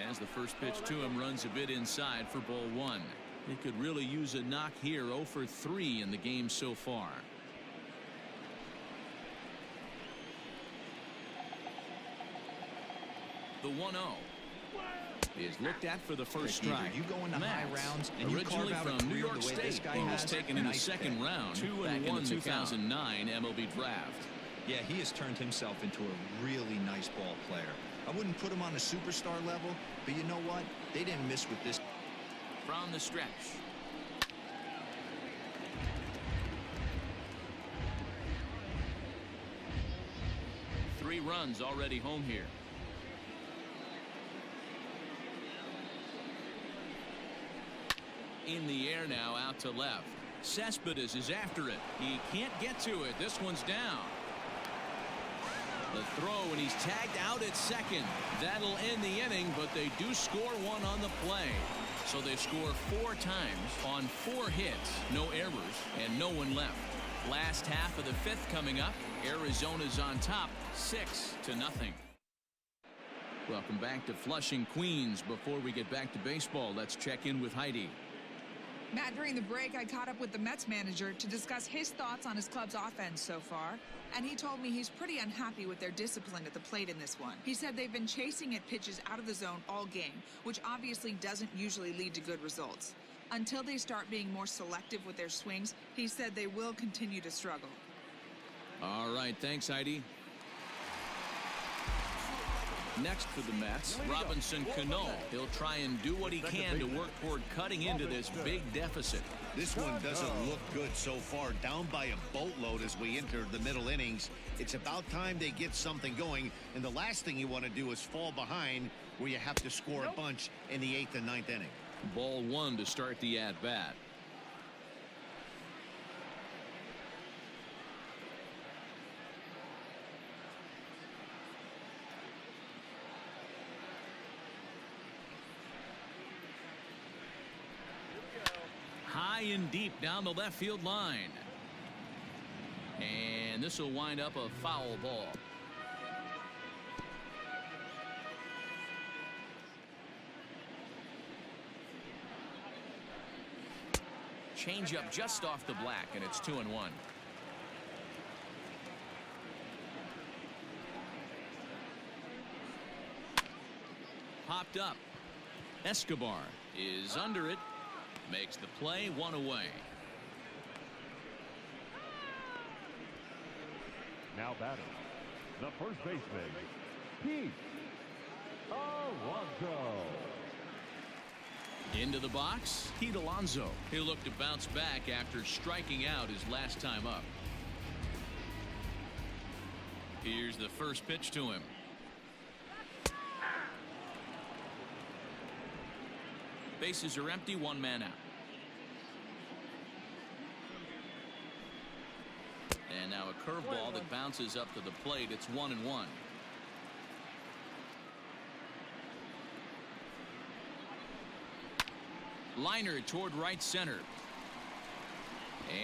as the first pitch to him runs a bit inside for ball one. He could really use a knock here. 0 for 3 in the game so far. The 1-0 is looked at for the first strike. You go into high rounds and you carve originally out a from New career York the way State, this guy he was has, taken in the nice second pick. round 2-1 back in the the 2009 MLB draft. Yeah, he has turned himself into a really nice ball player. I wouldn't put him on a superstar level, but you know what? They didn't miss with this. From the stretch. Three runs already home here. In the air now, out to left. Cespedes is after it. He can't get to it. This one's down. The throw, and he's tagged out at second. That'll end the inning, but they do score one on the play. So they score 4 times on 4 hits, no errors, and no one left. Last half of the 5th coming up. Arizona's on top, 6-0. Welcome back to Flushing, Queens. Before we get back to baseball, let's check in with Heidi. Matt, during the break, I caught up with the Mets manager to discuss his thoughts on his club's offense so far, and he told me he's pretty unhappy with their discipline at the plate in this one. He said they've been chasing at pitches out of the zone all game, which obviously doesn't usually lead to good results. Until they start being more selective with their swings, he said they will continue to struggle. All right, thanks, Heidi. Next for the Mets, Robinson Cano. He'll try and do what he can to work toward cutting into this big deficit. This one doesn't look good so far. Down by a boatload as we enter the middle innings. It's about time they get something going, and the last thing you want to do is fall behind where you have to score a bunch in the 8th and 9th inning. Ball 1 to start the at-bat. High and deep down the left field line. And this will wind up a foul ball. Change up just off the black, and it's 2-1. Popped up. Escobar is under it. Makes the play, 1 away. Now batting, the first baseman, Pete Alonso. Into the box, Pete Alonso. He'll look to bounce back after striking out his last time up. Here's the first pitch to him. Bases are empty, 1 man out. And now a curveball that bounces up to the plate. It's 1-1. Liner toward right center.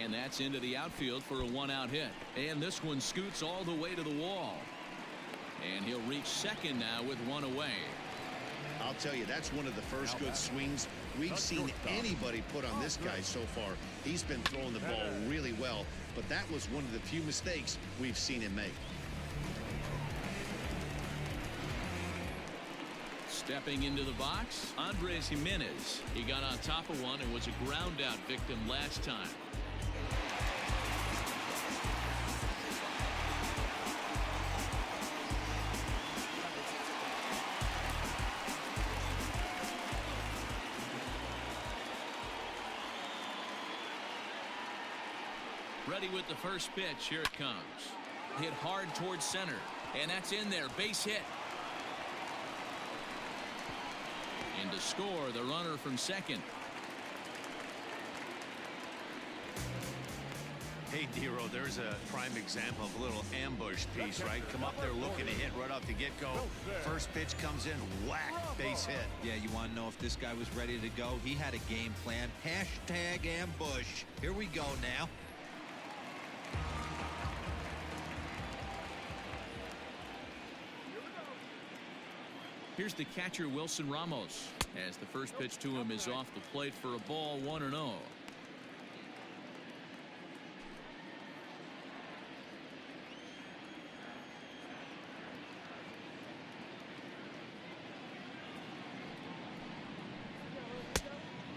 And that's into the outfield for a 1-out hit. And this one scoots all the way to the wall. And he'll reach second now with 1 away. I'll tell you, that's one of the first good swings we've seen anybody put on this guy so far. He's been throwing the ball really well, but that was one of the few mistakes we've seen him make. Stepping into the box, Andres Jimenez. He got on top of one and was a ground out victim last time. Ready with the first pitch. Here it comes. Hit hard towards center, and that's in there. Base hit. And to score, the runner from second. Hey, Dero, there's a prime example of a little ambush piece, right? Come up there looking to hit right off the get-go. First pitch comes in, whack, base hit. Yeah, you want to know if this guy was ready to go? He had a game plan. Hashtag ambush. Here we go now. Here's the catcher, Wilson Ramos, as the first pitch to him is off the plate for a ball, 1-0.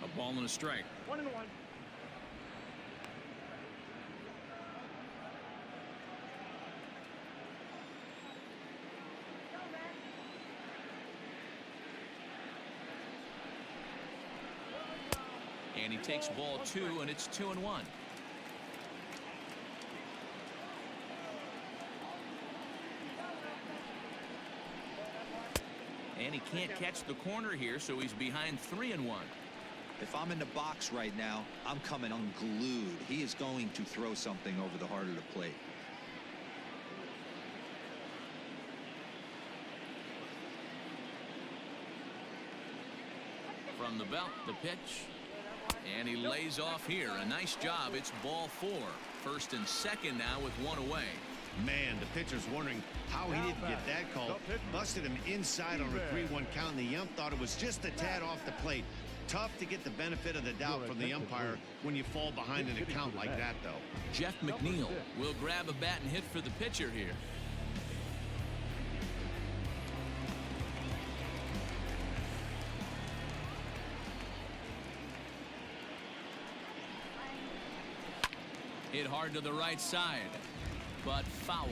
A ball and a strike. 1-1. And he takes ball 2, and it's 2-1. And he can't catch the corner here, so he's behind 3-1. If I'm in the box right now, I'm coming unglued. He is going to throw something over the heart of the plate. From the belt, the pitch. And he lays off here. A nice job. It's ball 4. First and second now with 1 away. Man, the pitcher's wondering how he didn't get that call. Busted him inside on a 3-1 count, and the ump thought it was just a tad off the plate. Tough to get the benefit of the doubt from the umpire when you fall behind in a count like that, though. Jeff McNeil will grab a bat and hit for the pitcher here. Hit hard to the right side, but foul.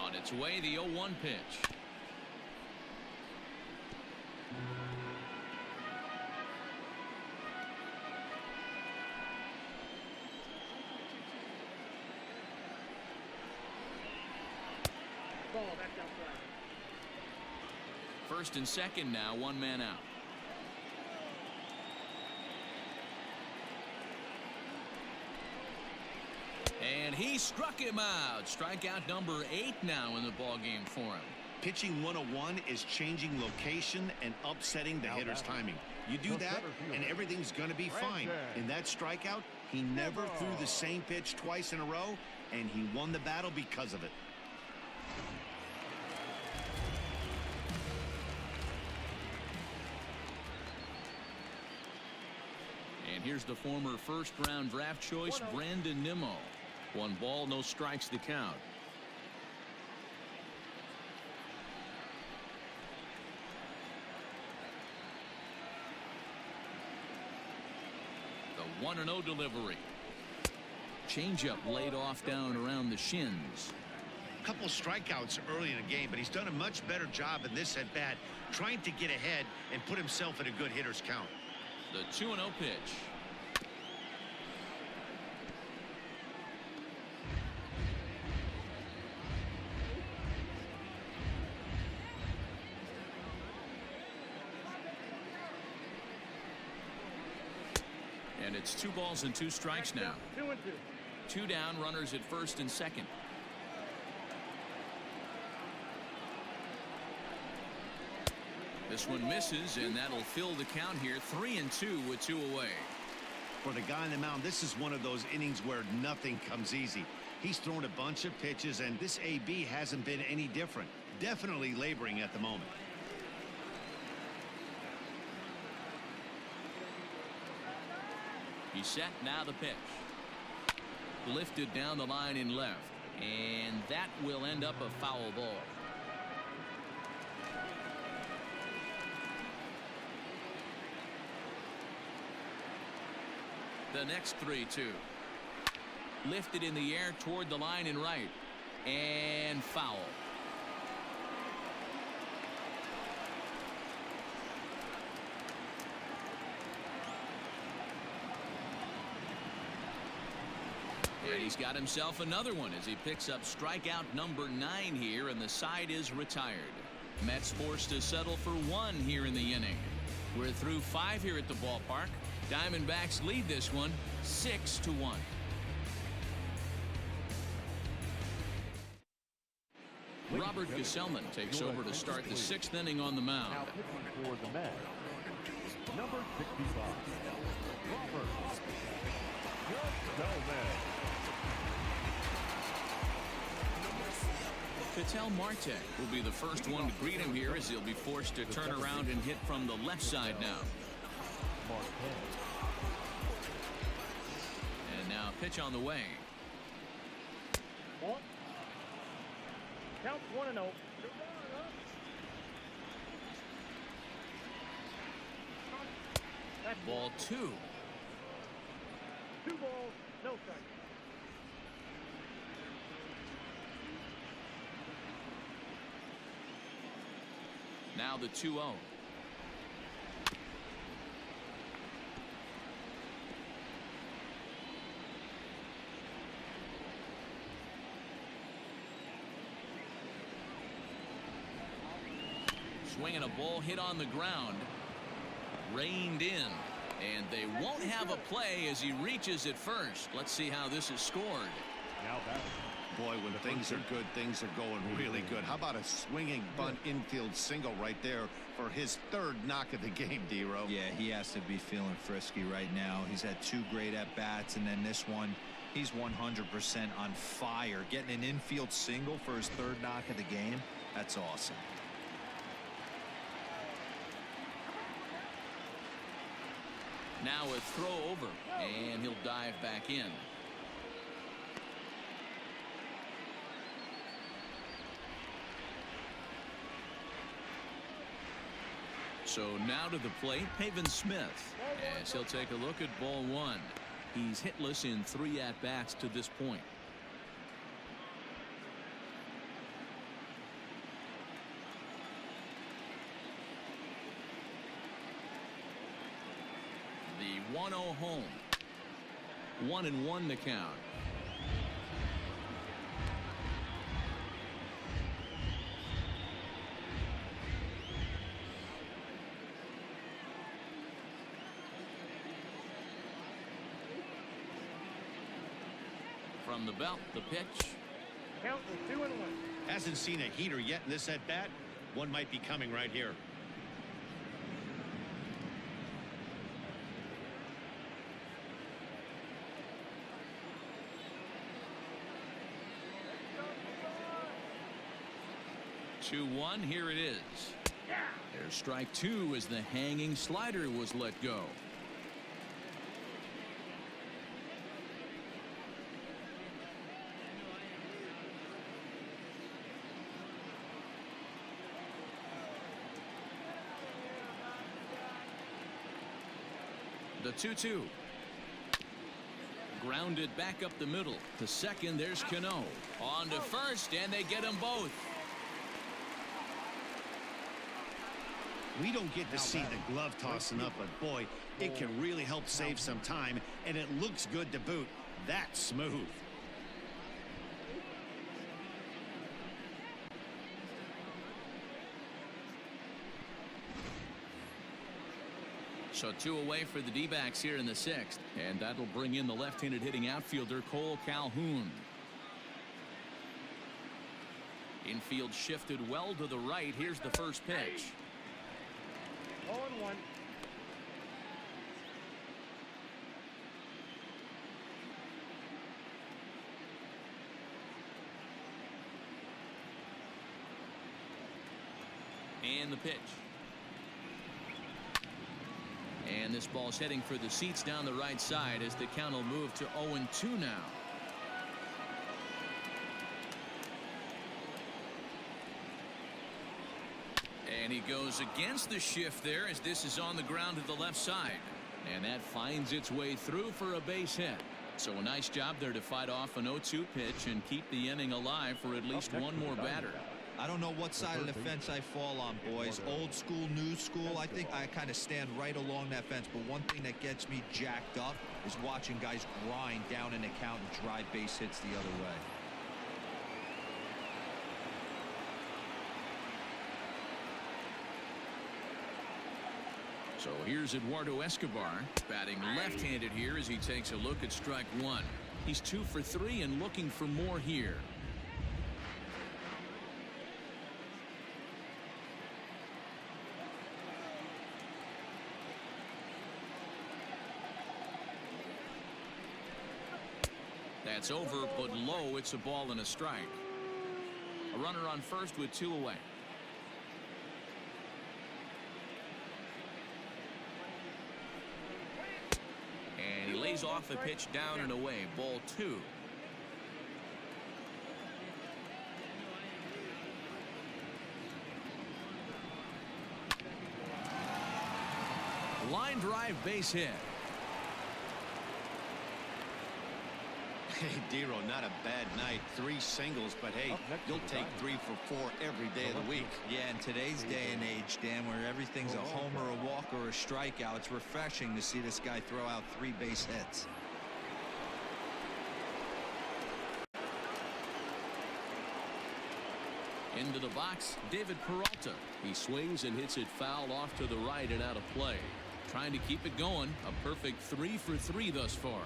On its way, the 0-1 pitch. First and second now, 1 man out. And he struck him out. Strikeout number 8 now in the ballgame for him. Pitching 101 is changing location and upsetting the hitter's timing. You do that, and everything's going to be fine. In that strikeout, he never threw the same pitch twice in a row, and he won the battle because of it. And here's the former first-round draft choice, Brandon Nimmo. 1 ball, no strikes the count. The 1-0 delivery. Changeup laid off down around the shins. Couple strikeouts early in the game, but he's done a much better job in this at-bat, trying to get ahead and put himself in a good hitter's count. The 2-0 pitch. And it's 2 balls and 2 strikes now. 2 down, runners at first and second. This one misses, and that'll fill the count here. 3-2 with 2 away. For the guy on the mound, this is one of those innings where nothing comes easy. He's thrown a bunch of pitches, and this AB hasn't been any different. Definitely laboring at the moment. He's set, now the pitch. Lifted down the line in left, and that will end up a foul ball. The next 3-2. Lifted in the air toward the line in right, and foul. He's got himself another one as he picks up strikeout number 9 here, and the side is retired. Mets forced to settle for 1 here in the inning. We're through 5 here at the ballpark. Diamondbacks lead this one 6-1. Robert Gesellman takes over to start the 6th inning on the mound. Now pitching for the Mets, number 65, Robert Gesellman. Ketel Marte will be the first one to greet him here as he'll be forced to turn around and hit from the left side now. And now pitch on the way. Count 1-0. Ball 2. 2 balls, no strikes. Now the 2-0. Swinging a ball hit on the ground. Reined in. And they won't have a play as he reaches it first. Let's see how this is scored. Now that. Boy, when things are good, things are going really good. How about a swinging bunt infield single right there for his 3rd knock of the game, D-Ro? Yeah, he has to be feeling frisky right now. He's had 2 great at-bats, and then this one, he's 100% on fire. Getting an infield single for his 3rd knock of the game, that's awesome. Now a throw over, and he'll dive back in. So now to the plate, Pavin Smith, as he'll take a look at ball 1. He's hitless in 3 at-bats to this point. The 1-0 home. 1-1 the count. From the belt, the pitch. Count 2-1. Hasn't seen a heater yet in this at-bat. One might be coming right here. Two 1, here it is. There's strike 2 as the hanging slider was let go. The 2-2. Grounded back up the middle. To second, there's Cano. On to first, and they get them both. We don't get to see the glove tossing up, but boy, it can really help save some time, and it looks good to boot. That's smooth. So 2 away for the D-backs here in the 6th, and that'll bring in the left-handed hitting outfielder Cole Calhoun. Infield shifted well to the right. Here's the first pitch. 0-1. And the pitch. And this ball's heading for the seats down the right side as the count will move to 0-2 now. And he goes against the shift there as this is on the ground to the left side. And that finds its way through for a base hit. So a nice job there to fight off an 0-2 pitch and keep the inning alive for at least one more batter. I don't know what side of the fence I fall on, boys. Old school, new school. I think I kind of stand right along that fence. But one thing that gets me jacked up is watching guys grind down an account and drive base hits the other way. So here's Eduardo Escobar batting left-handed here as he takes a look at strike one. He's 2 for 3 and looking for more here. That's over, but low. It's a ball and a strike. A runner on first with 2 away. And he lays off the pitch down and away. Ball 2. Line drive base hit. Hey, Dero, not a bad night. 3 singles, but hey, you'll take 3 for 4 every day of the week. Yeah, in today's day and age, Dan, where everything's a homer, a walk, or a strikeout, it's refreshing to see this guy throw out 3 base hits. Into the box, David Peralta. He swings and hits it foul off to the right and out of play. Trying to keep it going. A perfect 3 for 3 thus far.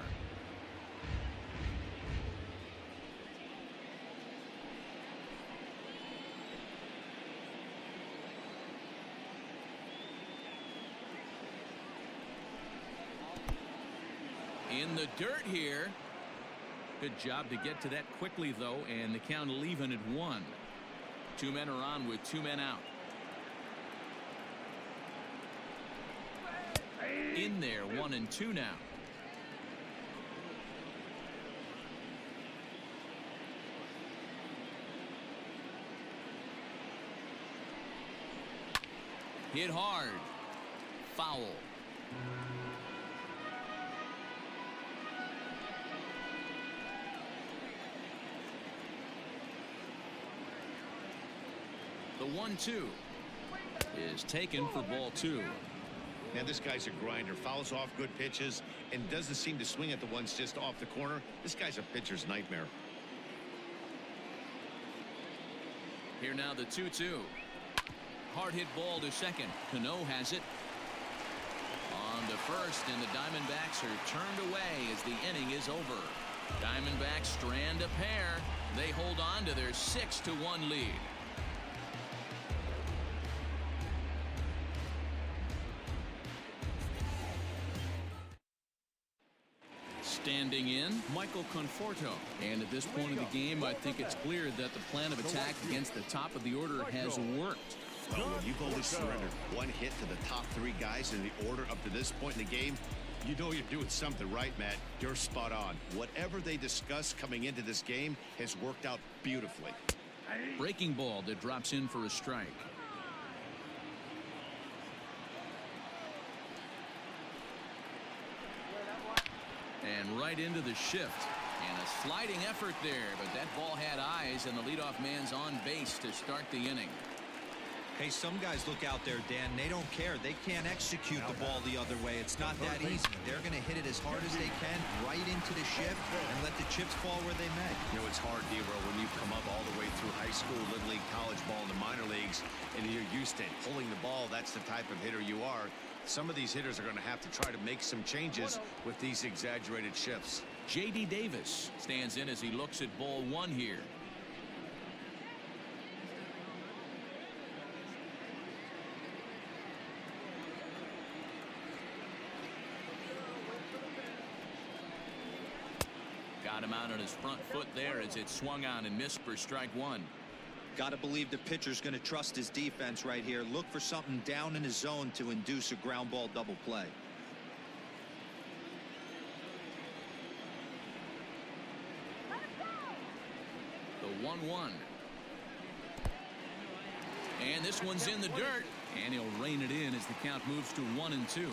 In the dirt here. Good job to get to that quickly, though, and the count even at 1. 2 men are on with 2 men out. In there, 1 and 2 now. Hit hard. Foul. The 1-2 is taken for ball 2. Man, this guy's a grinder. Fouls off good pitches and doesn't seem to swing at the ones just off the corner. This guy's a pitcher's nightmare. Here now the 2-2. Hard hit ball to second. Cano has it. On to first, and the Diamondbacks are turned away as the inning is over. Diamondbacks strand a pair. They hold on to their 6-1 lead. Standing in, Michael Conforto. And at this point of the game, I think it's clear that the plan of attack against the top of the order has worked. Well, when you've only surrendered 1 hit to the top 3 guys in the order up to this point in the game, you know you're doing something right, Matt. You're spot on. Whatever they discussed coming into this game has worked out beautifully. Breaking ball that drops in for a strike. And right into the shift. And a sliding effort there, but that ball had eyes, and the leadoff man's on base to start the inning. Hey, some guys look out there, Dan. They don't care. They can't execute the ball the other way. It's not that easy. They're going to hit it as hard as they can right into the shift and let the chips fall where they may. You know, it's hard, Dero, when you've come up all the way through high school, Little League, college ball, and the minor leagues, and you're used to pulling the ball. That's the type of hitter you are. Some of these hitters are going to have to try to make some changes with these exaggerated shifts. J.D. Davis stands in as he looks at ball 1 here. Got him out on his front foot there as it swung on and missed for strike 1. Got to believe the pitcher's going to trust his defense right here. Look for something down in his zone to induce a ground ball double play. The 1-1. And this one's in the dirt. And he'll rein it in as the count moves to 1-2.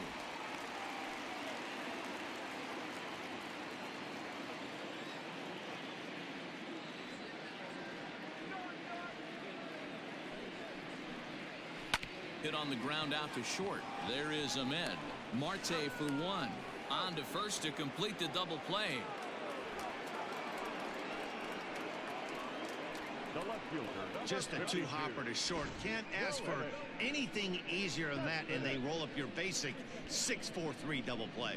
Hit on the ground out to short. There is Ahmed. Marte for one. On to first to complete the double play. The left fielder. Just a two-hopper to short. Can't ask for anything easier than that, and they roll up your basic 6-4-3 double play.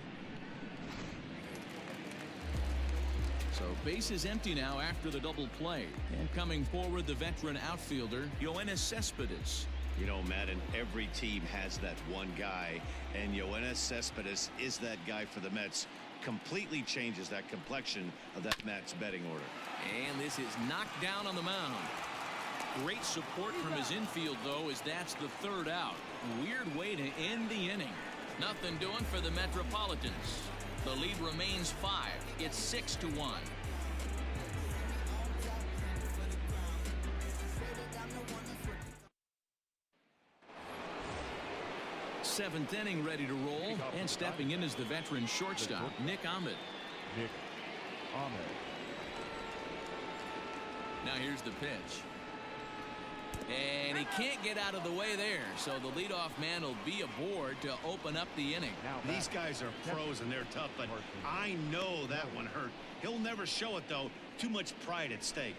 So base is empty now after the double play. And coming forward, the veteran outfielder, Yoenis Cespedes. You know, Madden, every team has that one guy, and Yoenis Cespedes is that guy for the Mets. Completely changes that complexion of that Mets betting order. And this is knocked down on the mound. Great support from his infield, though, as that's the third out. Weird way to end the inning. Nothing doing for the Metropolitans. The lead remains 5. It's 6-1. Seventh inning ready to roll, and stepping in is the veteran shortstop, Nick Ahmed. Nick Ahmed. Now here's the pitch. And he can't get out of the way there, so the leadoff man will be aboard to open up the inning. These guys are pros and they're tough, but I know that one hurt. He'll never show it, though. Too much pride at stake.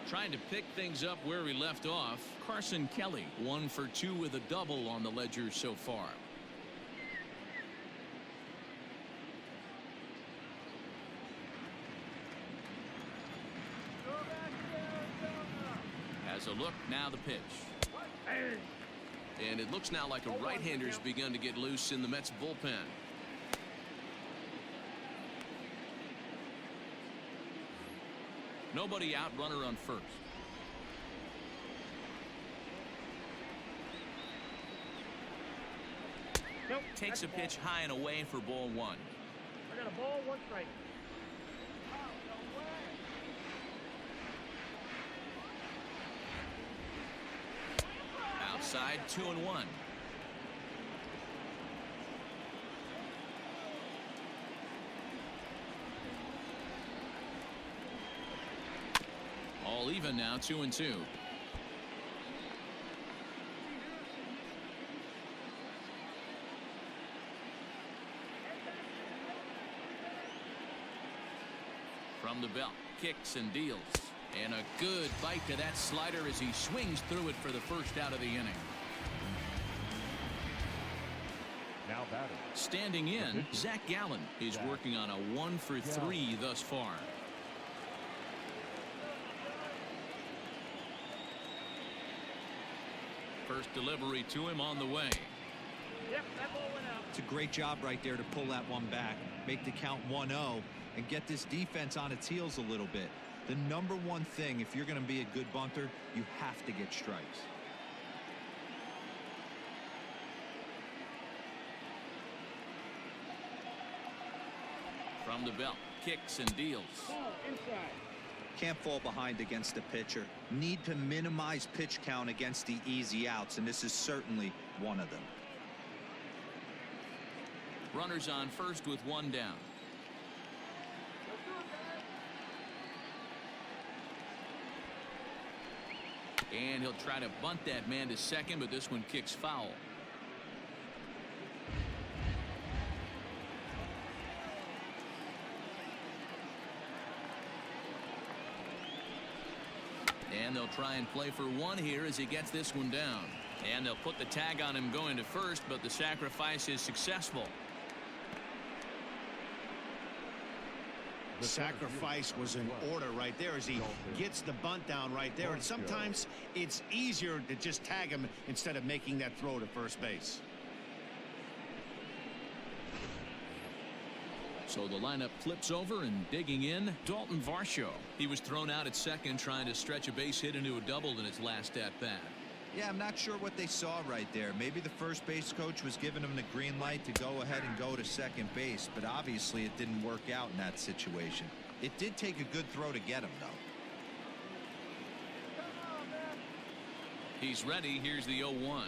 Trying to pick things up where we left off, Carson Kelly 1 for 2 with a double on the ledger so far. Has a look, now the pitch. And it looks now like a right-hander's begun to get loose in the Mets bullpen. Nobody out, runner on first. Nope, Takes a that's pitch high and away for ball 1. I got a ball, 1 strike. Outside, 2-1. All even now, 2-2. From the belt, kicks and deals. And a good bite to that slider as he swings through it for the first out of the inning. Now batting. Standing in, Zach Gallen is working on a 1 for 3 thus far. First delivery to him on the way. Yep, that ball went out. It's a great job right there to pull that one back, make the count 1-0, and get this defense on its heels a little bit. The number one thing, if you're going to be a good bunter, you have to get strikes. From the belt, kicks and deals. Ball inside. Can't fall behind against the pitcher. Need to minimize pitch count against the easy outs, and this is certainly one of them. Runners on first with 1 down. And he'll try to bunt that man to second, but this one kicks foul. And they'll try and play for 1 here as he gets this one down. And they'll put the tag on him going to first, but the sacrifice is successful. The sacrifice was in order right there as he gets the bunt down right there. And sometimes it's easier to just tag him instead of making that throw to first base. So the lineup flips over, and digging in, Dalton Varsho. He was thrown out at second trying to stretch a base hit into a double in his last at-bat. Yeah, I'm not sure what they saw right there. Maybe the first base coach was giving him the green light to go ahead and go to second base, but obviously it didn't work out in that situation. It did take a good throw to get him, though. He's ready. Here's the 0-1.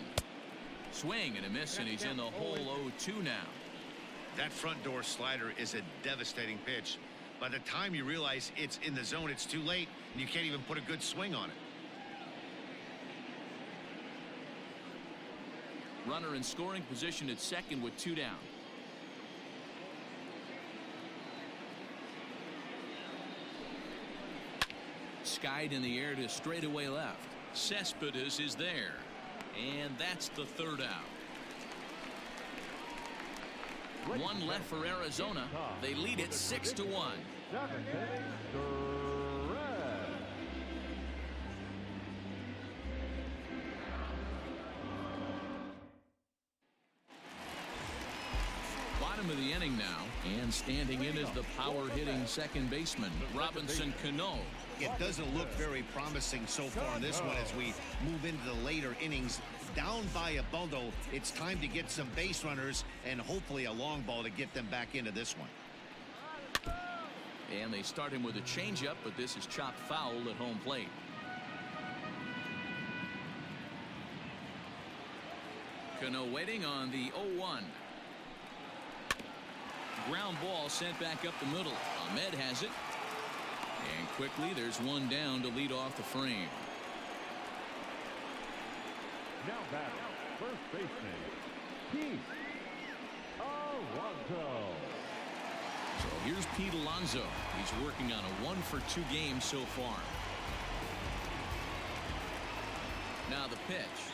Swing and a miss, and he's in the hole 0-2 now. That front door slider is a devastating pitch. By the time you realize it's in the zone, it's too late, and you can't even put a good swing on it. Runner in scoring position at second with 2 down. Skied in the air to straightaway left. Cespedes is there. And that's the 3rd out. One left for Arizona. They lead it 6-1. Bottom of the inning now, and standing in is the power-hitting second baseman, Robinson Cano. It doesn't look very promising so far in this one as we move into the later innings. Down by a bundle, it's time to get some base runners and hopefully a long ball to get them back into this one. And they start him with a changeup, but this is chopped foul at home plate. Cano waiting on the 0-1. Ground ball sent back up the middle. Ahmed has it. And quickly there's one down to lead off the frame. Now batting, first baseman, Alonso. So here's Pete Alonso. He's working on a 1-for-2 game so far. Now the pitch.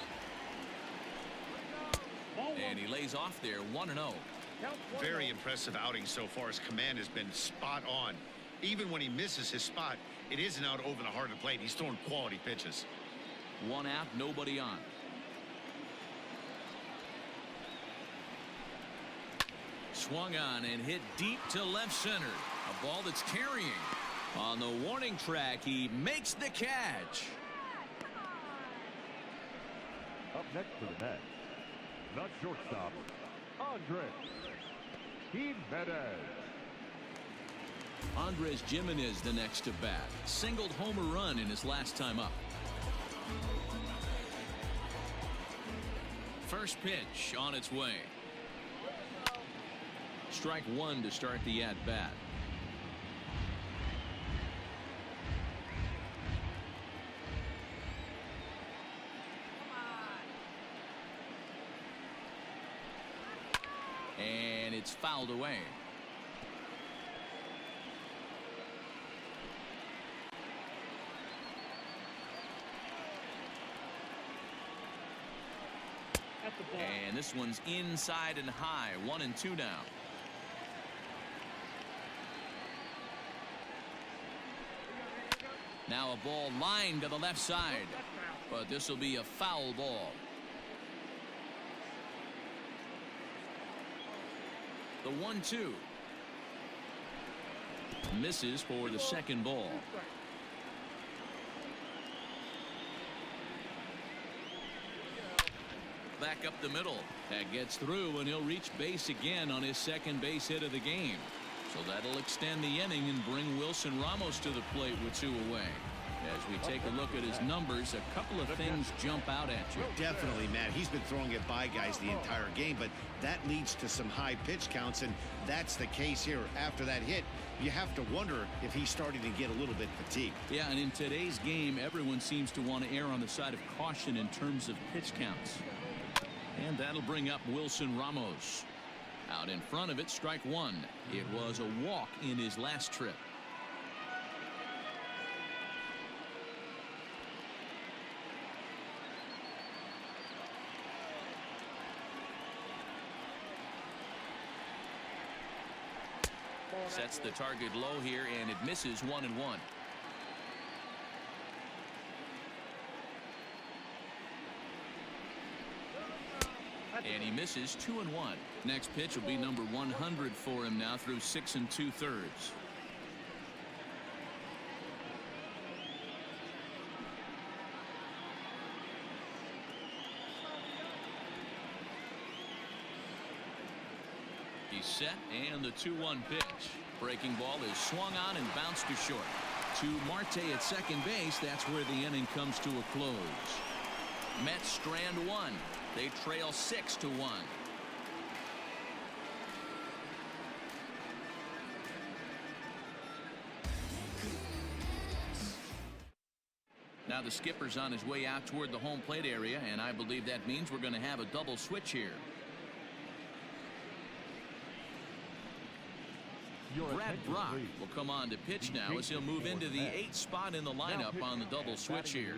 And he lays off there 1-0. Very impressive outing so far. His command has been spot on. Even when he misses his spot, it isn't out over the heart of the plate. He's throwing quality pitches. 1 out, nobody on. Swung on and hit deep to left center. A ball that's carrying. On the warning track, he makes the catch. Up next to the net, the shortstop, Andres Gimenez the next to bat. Singled homer run in his last time up. First pitch on its way. Strike 1 to start the at-bat. And it's fouled away. And this one's inside and high. 1-2 now. Now a ball lined to the left side, but this will be a foul ball. The 1-2 misses for the second ball. Back up the middle. That gets through, and he'll reach base again on his second base hit of the game. So that'll extend the inning and bring Wilson Ramos to the plate with 2 away. As we take a look at his numbers, a couple of things jump out at you. Definitely, Matt. He's been throwing it by guys the entire game, but that leads to some high pitch counts, and that's the case here. After that hit, you have to wonder if he's starting to get a little bit fatigued. Yeah, and in today's game, everyone seems to want to err on the side of caution in terms of pitch counts. And that'll bring up Wilson Ramos. Out in front of it, strike 1. It was a walk in his last trip. Sets the target low here, and it misses 1-1. And he misses 2-1. Next pitch will be number 100 for him now through 6 2/3. He's set, and the 2-1 pitch. Breaking ball is swung on and bounced to short. To Marte at second base. That's where the inning comes to a close. Mets strand 1. They trail 6-1. Now the skipper's on his way out toward the home plate area, and I believe that means we're going to have a double switch here. Brad Brock will come on to pitch now as he'll move into the 8th spot in the lineup on the double switch here.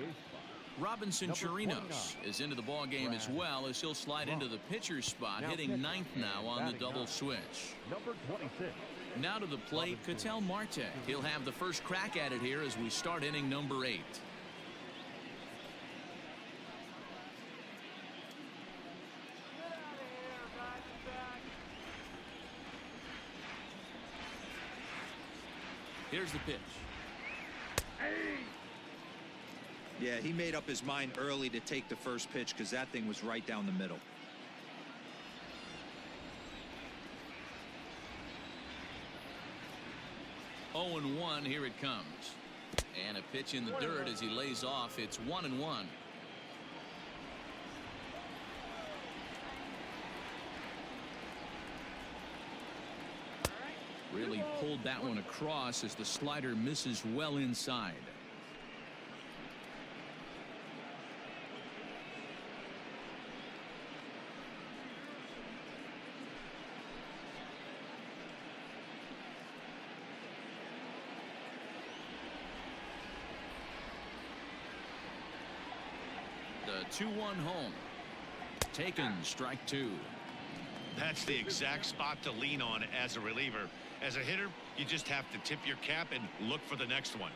Robinson Chirinos is into the ball game as well as he'll slide into the pitcher's spot, hitting 9th now on the double switch. Number 26. Now to the plate, Ketel Marte. He'll have the first crack at it here as we start inning number 8. Here's the pitch. Yeah, he made up his mind early to take the first pitch because that thing was right down the middle. Oh, and 1, here it comes. And a pitch in the dirt as he lays off. It's 1-1. Really pulled that one across as the slider misses well inside. The 2-1 home. Taken, strike 2. That's the exact spot to lean on as a reliever. As a hitter, you just have to tip your cap and look for the next one.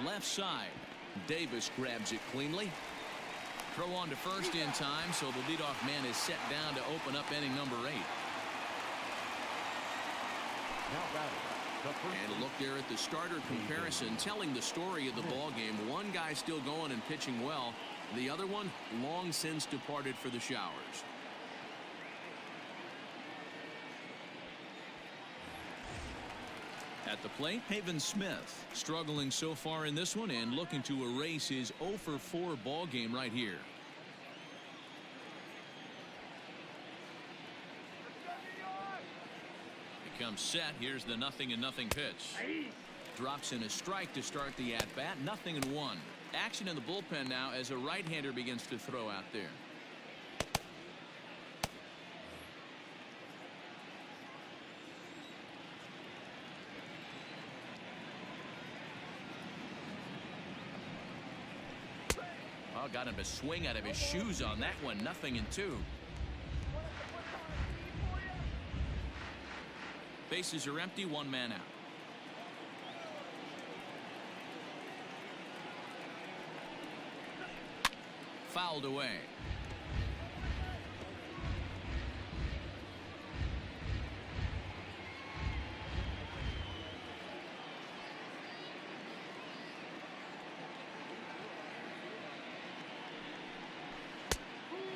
Left side. Davis grabs it cleanly. Throw on to first in time, so the leadoff man is set down to open up inning number 8. And a look there at the starter comparison, telling the story of the ball game. One guy still going and pitching well. The other one long since departed for the showers. At the plate, Haven Smith struggling so far in this one and looking to erase his 0-for-4 ball game right here. Becomes set. Here's the 0-0 pitch. Drops in a strike to start the at-bat. 0-1. Action in the bullpen now as a right-hander begins to throw out there. Oh, got him to swing out of his shoes on that one. 0-2. Bases are empty. 1 man out. Fouled away.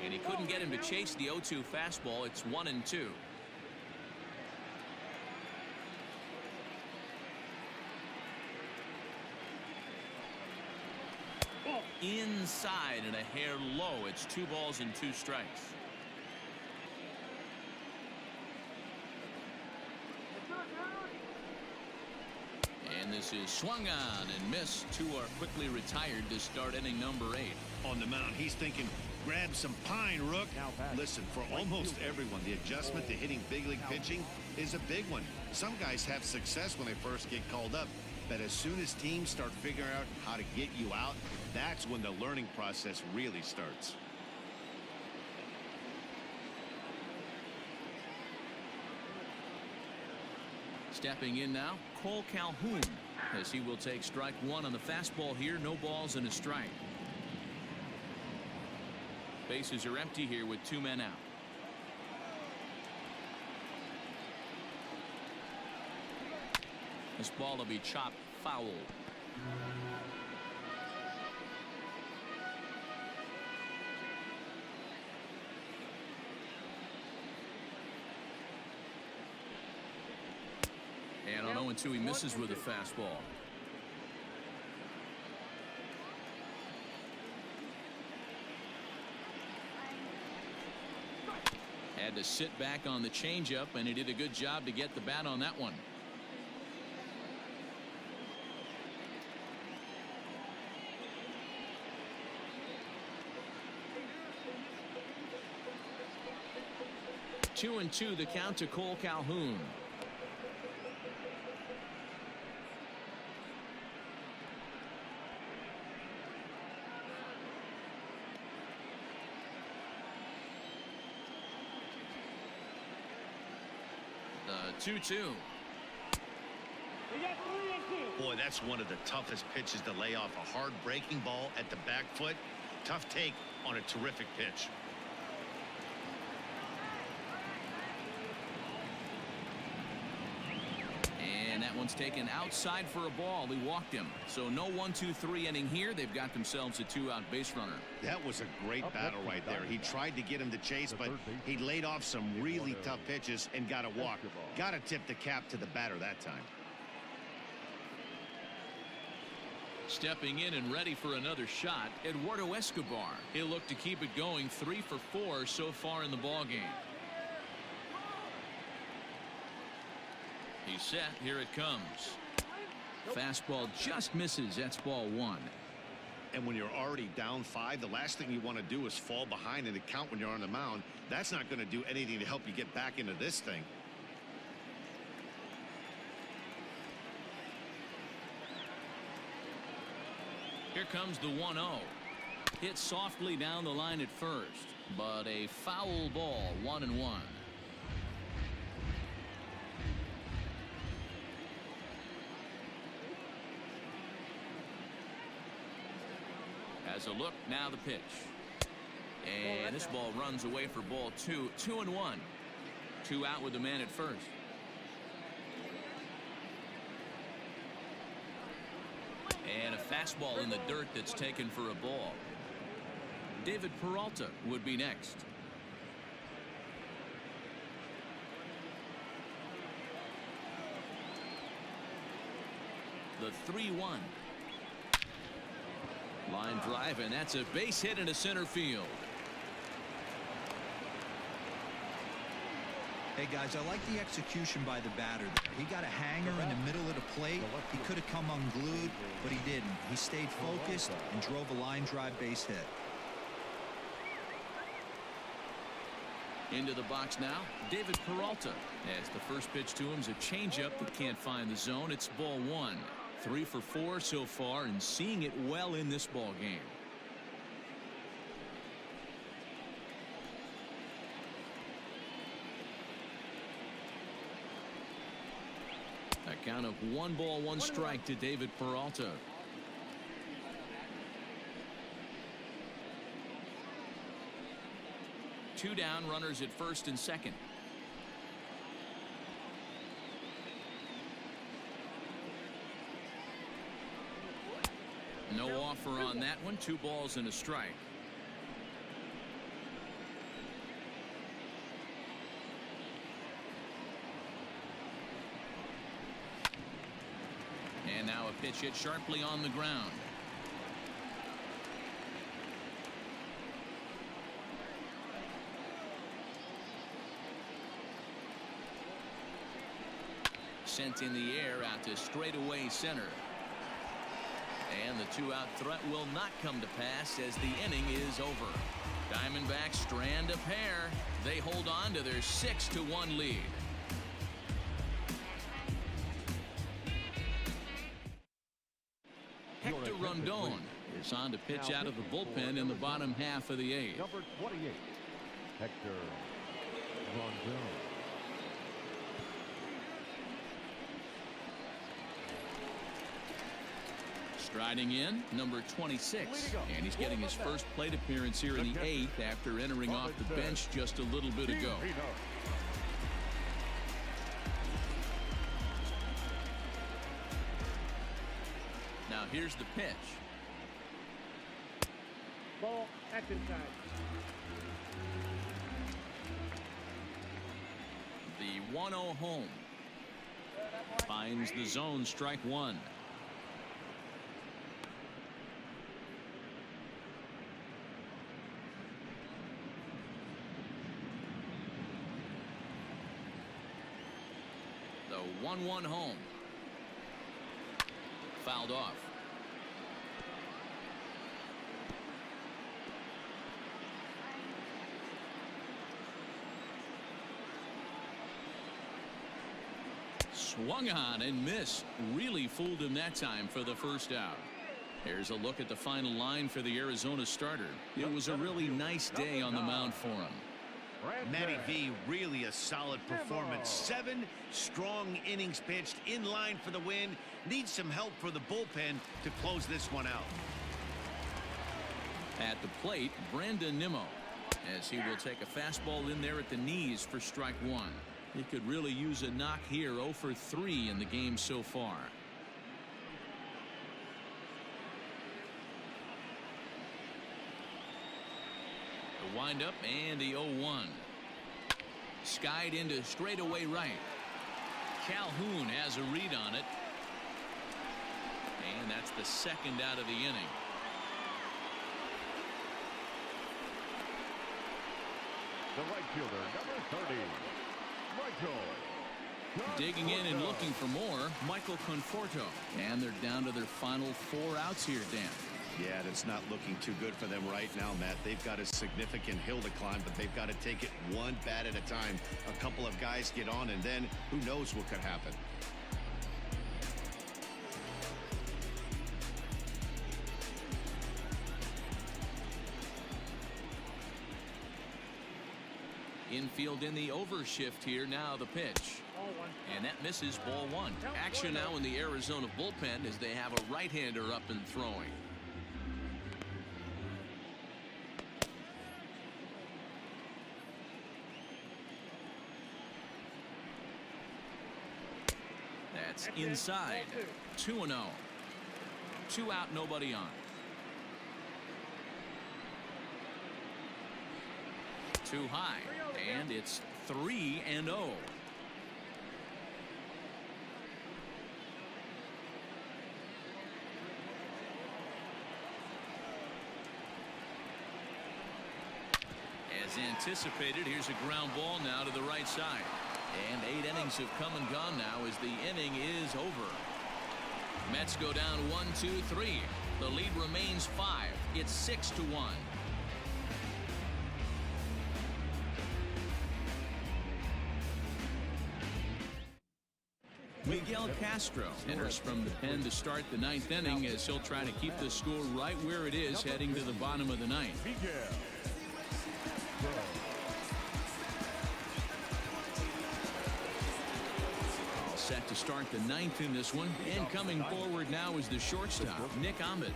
And he couldn't get him to chase the 0-2 fastball. It's 1-2. Inside and a hair low. It's 2 balls and 2 strikes. And this is swung on and missed. 2 are quickly retired to start inning number 8. On the mound, he's thinking, grab some pine, Rook. Listen, for almost everyone, the adjustment to hitting big league pitching is a big one. Some guys have success when they first get called up, but as soon as teams start figuring out how to get you out, that's when the learning process really starts. Stepping in now, Cole Calhoun, as he will take strike 1 on the fastball here. No balls and a strike. Bases are empty here with 2 men out. This ball will be chopped foul. And on 0-2. He misses with a fastball. Had to sit back on the changeup, and he did a good job to get the bat on that one. Two and two, the count to Cole Calhoun. The 2-2. Boy, that's one of the toughest pitches to lay off. A hard breaking ball at the back foot. Tough take on a terrific pitch. And that one's taken outside for a ball. He walked him. So no 1-2-3 inning here. They've got themselves a 2-out base runner. That was a great battle right there. He tried to get him to chase, but he laid off some really tough pitches and got a walk. Got to tip the cap to the batter that time. Stepping in and ready for another shot, Eduardo Escobar. He'll look to keep it going. 3 for 4 so far in the ballgame. He's set. Here it comes. Fastball just misses. That's ball 1. And when you're already down 5, the last thing you want to do is fall behind in the count when you're on the mound. That's not going to do anything to help you get back into this thing. Here comes the 1-0. Hit softly down the line at first, but a foul ball. 1-1. As a look, now the pitch. And this ball runs away for ball 2. 2-1. 2 out with the man at first. And a fastball in the dirt that's taken for a ball. David Peralta would be next. The 3-1. Line drive, and that's a base hit into center field. Hey guys, I like the execution by the batter there. He got a hanger in the middle of the plate. He could have come unglued, but he didn't. He stayed focused and drove a line drive base hit. Into the box now, David Peralta. As the first pitch to him is a changeup that can't find the zone. It's ball 1. 3 for 4 so far, and seeing it well in this ball game. A count of 1 ball, 1 strike to David Peralta. Two down, runners at first and second. No offer on that one. 2 balls and a strike. And now a pitch hit sharply on the ground. Sent in the air out to straightaway center. And the 2-out threat will not come to pass as the inning is over. Diamondbacks strand a pair. They hold on to their 6-1 lead. Hector Rondon is on to pitch out of the bullpen in the bottom half of the 8th. Number 28, Hector Rondon. Striding in, number 26, and he's getting his first plate appearance here in the 8th after entering off the bench just a little bit ago. Now here's the pitch. Ball, that's inside. The 1-0 home. Finds the zone, strike one. The 1-1 home. Fouled off. Swung on and missed. Really fooled him that time for the first out. Here's a look at the final line for the Arizona starter. It was a really nice day on the mound for him. Matty V, really a solid performance. 7 strong innings pitched, in line for the win. Needs some help for the bullpen to close this one out. At the plate, Brandon Nimmo, as he will take a fastball in there at the knees for strike one. He could really use a knock here. 0 for 3 in the game so far. The windup and the 0-1. Skied into straightaway right. Calhoun has a read on it. And that's the second out of the inning. The right fielder, number 30, Michael. Digging in and looking for more, Michael Conforto. And they're down to their final 4 outs here, Dan. Yeah, that's not looking too good for them right now, Matt. They've got a significant hill to climb, but they've got to take it one bat at a time. A couple of guys get on, and then who knows what could happen. Infield in the overshift here. Now the pitch. And that misses, ball one. Action now in the Arizona bullpen as they have a right-hander up and throwing. That's inside. 2-0. 2 out, nobody on. 2 high, and it's 3-0. As anticipated, here's a ground ball now to the right side. And 8 innings have come and gone now as the inning is over. Mets go down 1-2-3. The lead remains 5. It's 6-1. Miguel Castro enters from the pen to start the 9th inning as he'll try to keep the score right where it is heading to the bottom of the 9th. All set to start the 9th in this one, and coming forward now is the shortstop, Ahmed.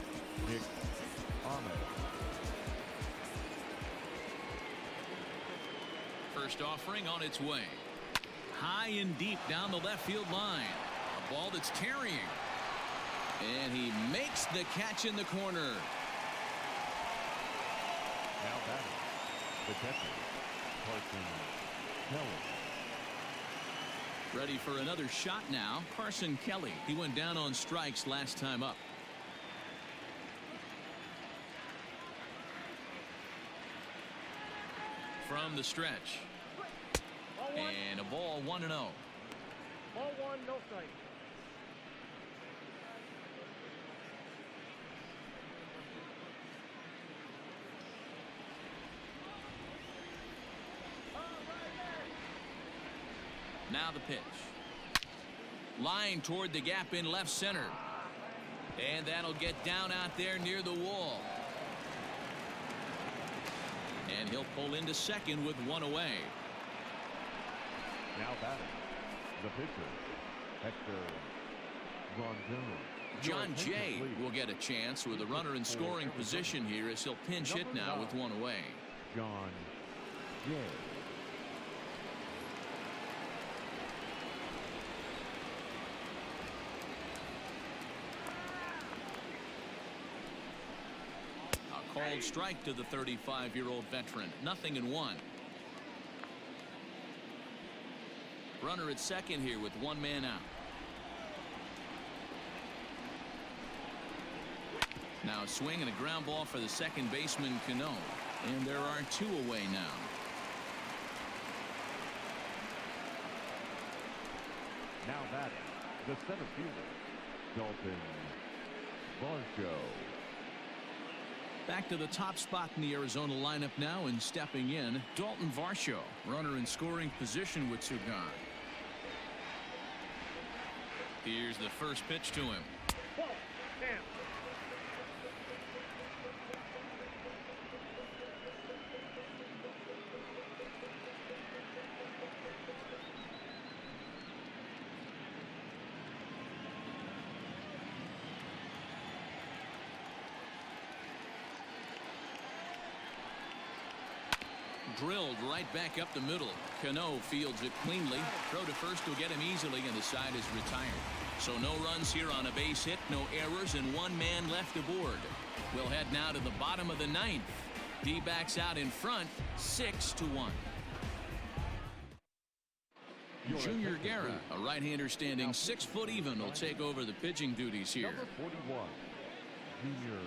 First offering on its way. High and deep down the left field line. A ball that's carrying. And he makes the catch in the corner. Now batting, the catcher, Carson Kelly. Ready for another shot now, Carson Kelly. He went down on strikes last time up. From the stretch. And a ball 1-0. Ball 1, no strike. Now the pitch. Line toward the gap in left center. And that'll get down out there near the wall. And he'll pull into second with 1 away. Now batting, the pitcher, Hector Gonzalez. John Jay will get a chance with a runner in scoring position here as he'll pinch hit now with 1 away. John Jay. A called strike to the 35-year-old veteran. 0-1. Runner at second here with 1 man out. Now swing and a ground ball for the second baseman, Cano. And there are 2 away now. Now batting, the center fielder, Dalton Varsho. Back to the top spot in the Arizona lineup now, and stepping in, Dalton Varsho, runner in scoring position with 2 gone. Here's the first pitch to him. Ball. Damn. Drilled right back up the middle. Cano fields it cleanly. Throw to first will get him easily, and the side is retired. So no runs here on a base hit, no errors, and 1 man left aboard. We'll head now to the bottom of the 9th. D-backs out in front, 6-1. Junior Guerra, a right-hander standing 6 foot even, will take over the pitching duties here. Number 41, Junior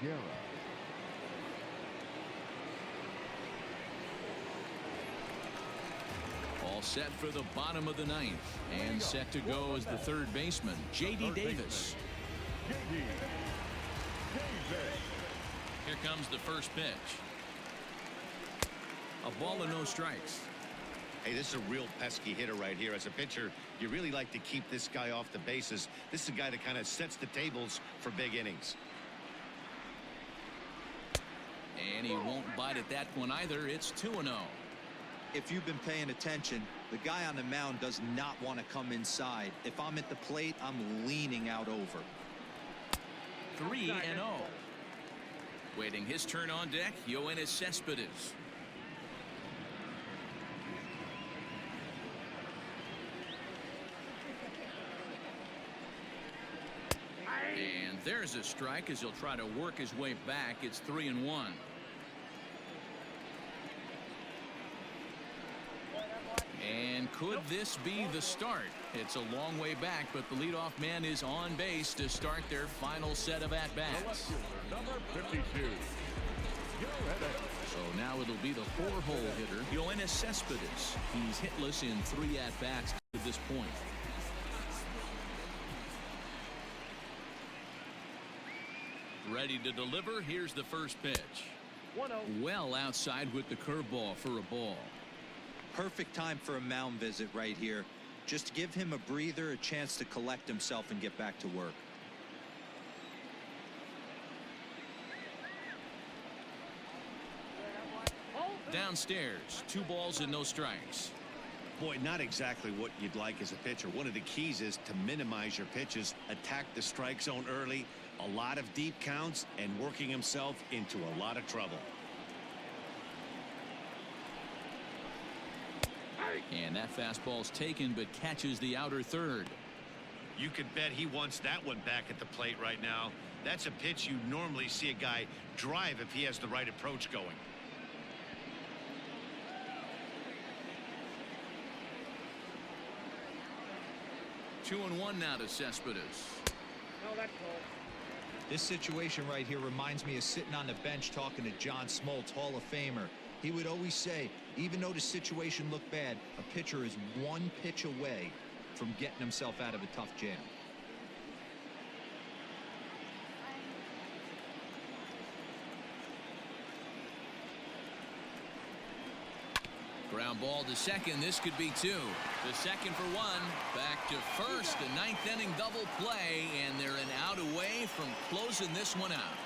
Guerra. All set for the bottom of the 9th, and set to go as the third baseman, J.D. Davis. Here comes the first pitch. A ball and no strikes. Hey, this is a real pesky hitter right here. As a pitcher, you really like to keep this guy off the bases. This is a guy that kind of sets the tables for big innings. And he won't bite at that one either. It's 2-0. If you've been paying attention, the guy on the mound does not want to come inside. If I'm at the plate, I'm leaning out over. 3-0. Waiting his turn on deck, Yoenis Cespedes. And there's a strike as he'll try to work his way back. It's 3-1. And could this be the start? It's a long way back, but the leadoff man is on base to start their final set of at-bats. Number 52. So now it'll be the 4-hole hitter, Yoenis Cespedes. He's hitless in 3 at-bats to this point. Ready to deliver. Here's the first pitch. 1-0. Well outside with the curveball for a ball. Perfect time for a mound visit right here. Just give him a breather, a chance to collect himself and get back to work. Downstairs, 2 balls and no strikes. Boy, not exactly what you'd like as a pitcher. One of the keys is to minimize your pitches, attack the strike zone early, a lot of deep counts, and working himself into a lot of trouble. And that fastball's taken, but catches the outer third. You could bet he wants that one back at the plate right now. That's a pitch you normally see a guy drive if he has the right approach going. Two and one now to Cespedes. No, that's close. This situation right here reminds me of sitting on the bench talking to John Smoltz, Hall of Famer. He would always say, even though the situation looked bad, a pitcher is 1 pitch away from getting himself out of a tough jam. Ground ball to second. This could be 2. The second for 1. Back to first. A 9th inning double play, and they're an out away from closing this one out.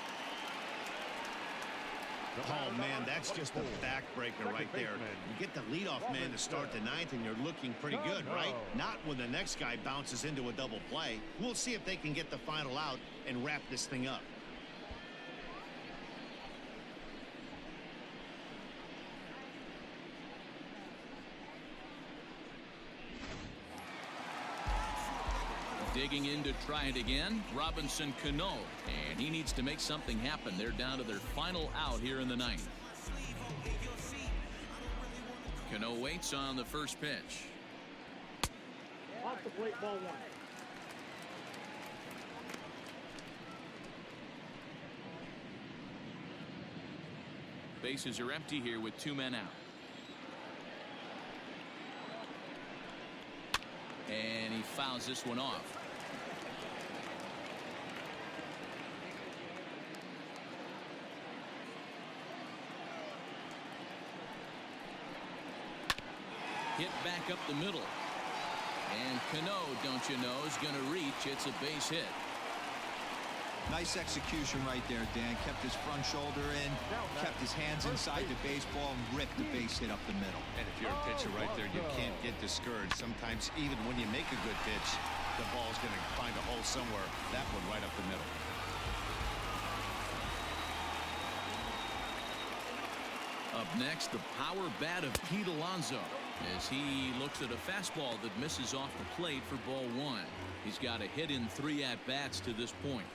Oh, man, that's just a backbreaker right there. You get the leadoff man to start the 9th, and you're looking pretty good, right? Not when the next guy bounces into a double play. We'll see if they can get the final out and wrap this thing up. Digging in to try it again, Robinson Cano, and he needs to make something happen. They're down to their final out here in the 9th. Cano waits on the first pitch. Off the plate, ball 1. Bases are empty here with 2 men out. And he fouls this one off. Hit back up the middle. And Cano, don't you know, is going to reach. It's a base hit. Nice execution right there, Dan. Kept his front shoulder in, kept his hands inside the baseball, and ripped the base hit up the middle. And if you're a pitcher right there, you can't get discouraged. Sometimes even when you make a good pitch, the ball's going to find a hole somewhere. That one right up the middle. Up next, the power bat of Pete Alonso as he looks at a fastball that misses off the plate for ball 1. He's got a hit in 3 at-bats to this point.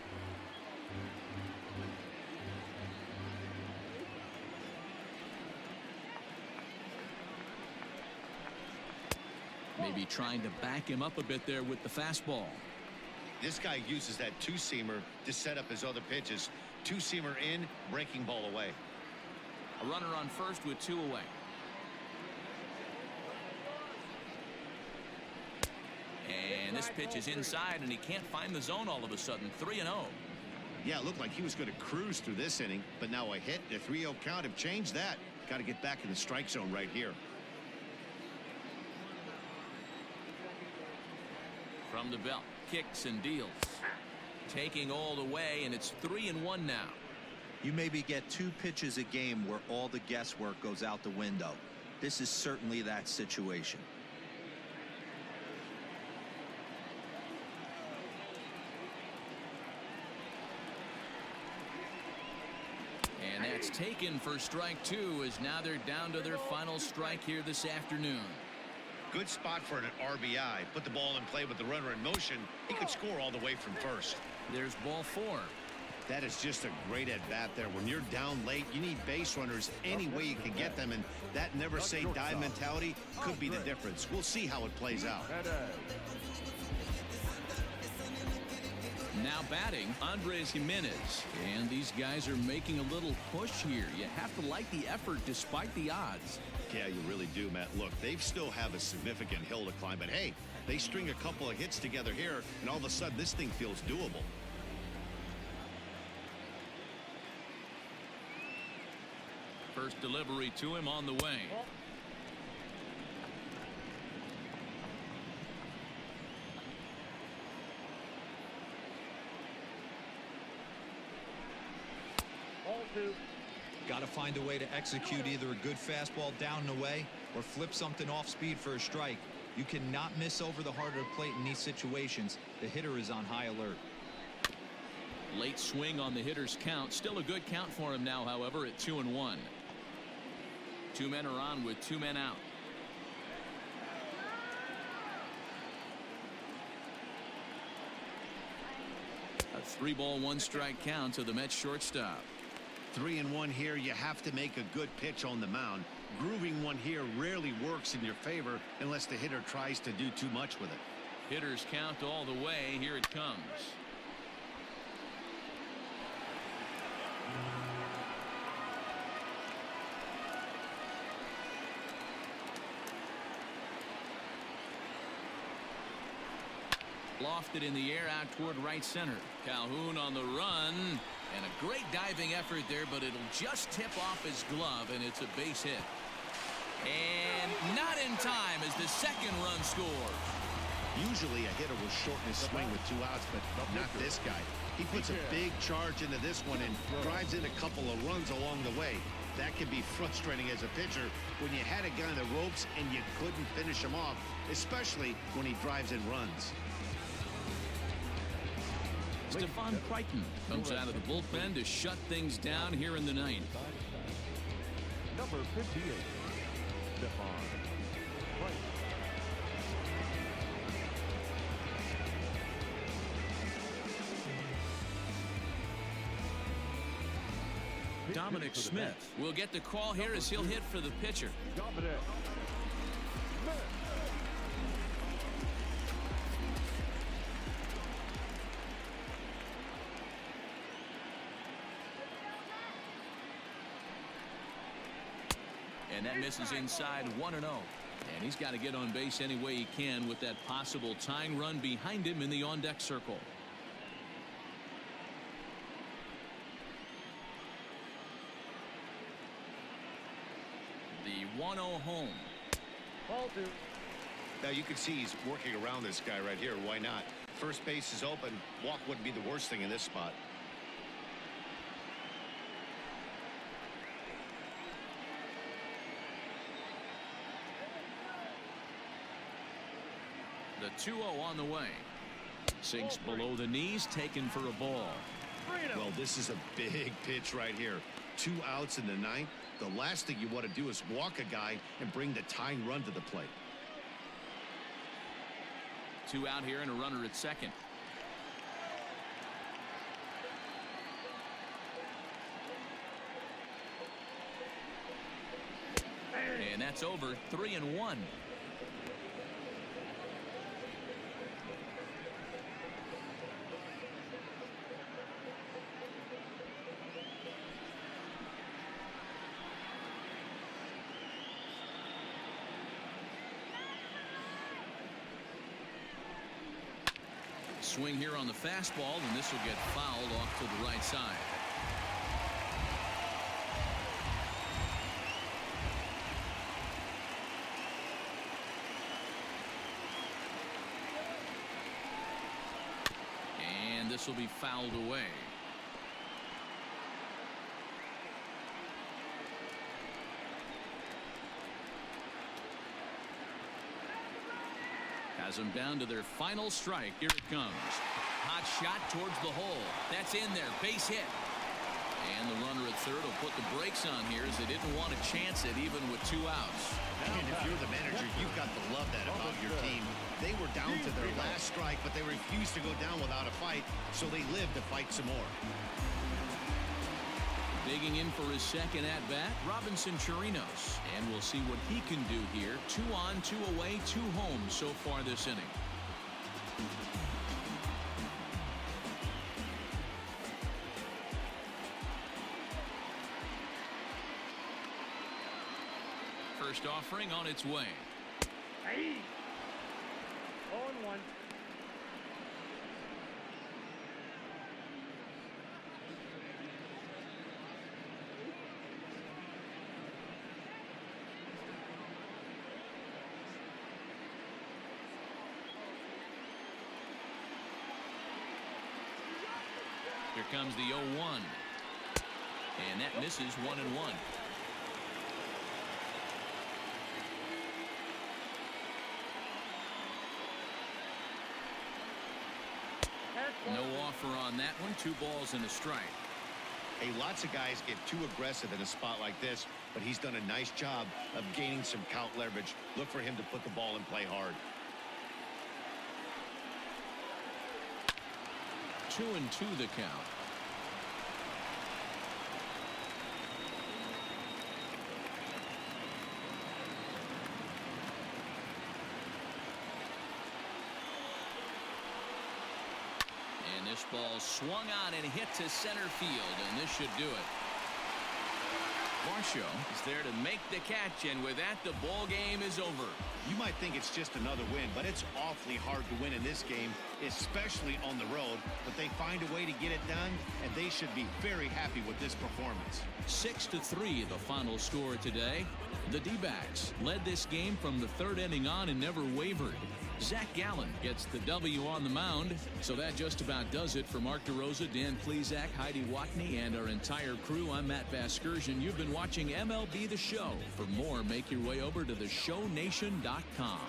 Maybe trying to back him up a bit there with the fastball. This guy uses that two-seamer to set up his other pitches. Two-seamer in, breaking ball away. A runner on first with 2 away. And this pitch is inside, and he can't find the zone all of a sudden. 3-0. Yeah, it looked like he was going to cruise through this inning, but now a hit, a 3-0 count have changed that. Got to get back in the strike zone right here. From the belt, kicks and deals. Taking all the way, and it's 3-1 now. You maybe get 2 pitches a game where all the guesswork goes out the window. This is certainly that situation. And that's taken for strike 2, as now they're down to their final strike here this afternoon. Good spot for an RBI. Put the ball in play with the runner in motion. He could score all the way from first. There's ball 4. That is just a great at-bat there. When you're down late, you need base runners any way you can get them, and that never-say-die mentality could be the difference. We'll see how it plays out. Now batting, Andres Jimenez. And these guys are making a little push here. You have to like the effort despite the odds. Yeah, you really do, Matt. Look, they still have a significant hill to climb, but hey, they string a couple of hits together here, and all of a sudden this thing feels doable. First delivery to him on the way. Ball 2. Got to find a way to execute either a good fastball down and away or flip something off speed for a strike. You cannot miss over the heart of the plate in these situations. The hitter is on high alert. Late swing on the hitter's count. Still a good count for him now, however, at 2-1. 2 men are on with 2 men out. A 3-ball 1-strike count to the Mets shortstop. 3-1 here. You have to make a good pitch on the mound. Grooving one here rarely works in your favor unless the hitter tries to do too much with it. Hitters count all the way. Here it comes. Lofted in the air out toward right center. Calhoun on the run, and a great diving effort there, but it'll just tip off his glove, and it's a base hit. And not in time as the second run scores. Usually a hitter will shorten his swing with 2 outs, but not this guy. He puts a big charge into this one and drives in a couple of runs along the way. That can be frustrating as a pitcher when you had a guy in the ropes and you couldn't finish him off, especially when he drives in runs. Stephon Crichton comes out of the bullpen to shut things down here in the 9th. Number 58, Stephon Crichton. Dominic Smith will get the call here as he'll hit for the pitcher. Dominic Smith. And that misses inside 1-0. And he's got to get on base any way he can with that possible tying run behind him in the on-deck circle. The 1-0 home. Ball 2. Now you can see he's working around this guy right here. Why not? First base is open. Walk wouldn't be the worst thing in this spot. The 2-0 on the way. Sinks below the knees, taken for a ball. Well, this is a big pitch right here. 2 outs in the 9th. The last thing you want to do is walk a guy and bring the tying run to the plate. 2 out here and a runner at second. And that's over. 3-1. Swing here on the fastball, and this will get fouled off to the right side. And this will be fouled away. Has them down to their final strike. Here it comes. Hot shot towards the hole. That's in there. Base hit. And the runner at third will put the brakes on here as they didn't want to chance it even with 2 outs. And if you're the manager, you've got to love that about your team. They were down to their last strike, but they refused to go down without a fight, so they lived to fight some more. Digging in for his second at-bat, Robinson Chirinos. And we'll see what he can do here. 2 on, 2 away, 2 home so far this inning. First offering on its way. Hey. 0-1. Here comes the 0-1. And that misses 1-1. No offer on that one. 2 balls and a strike. Hey, lots of guys get too aggressive in a spot like this, but he's done a nice job of gaining some count leverage. Look for him to put the ball and play hard. 2-2 the count. And this ball swung on and hit to center field, and this should do it. Varsho is there to make the catch, and with that, the ball game is over. You might think it's just another win, but it's awfully hard to win in this game, especially on the road. But they find a way to get it done, and they should be very happy with this performance. 6-3 the final score today. The D-backs led this game from the 3rd inning on and never wavered. Zach Gallen gets the W on the mound. So that just about does it for Mark DeRosa, Dan Plesac, Heidi Watney, and our entire crew. I'm Matt Vasgersian. You've been watching MLB The Show. For more, make your way over to theshownation.com.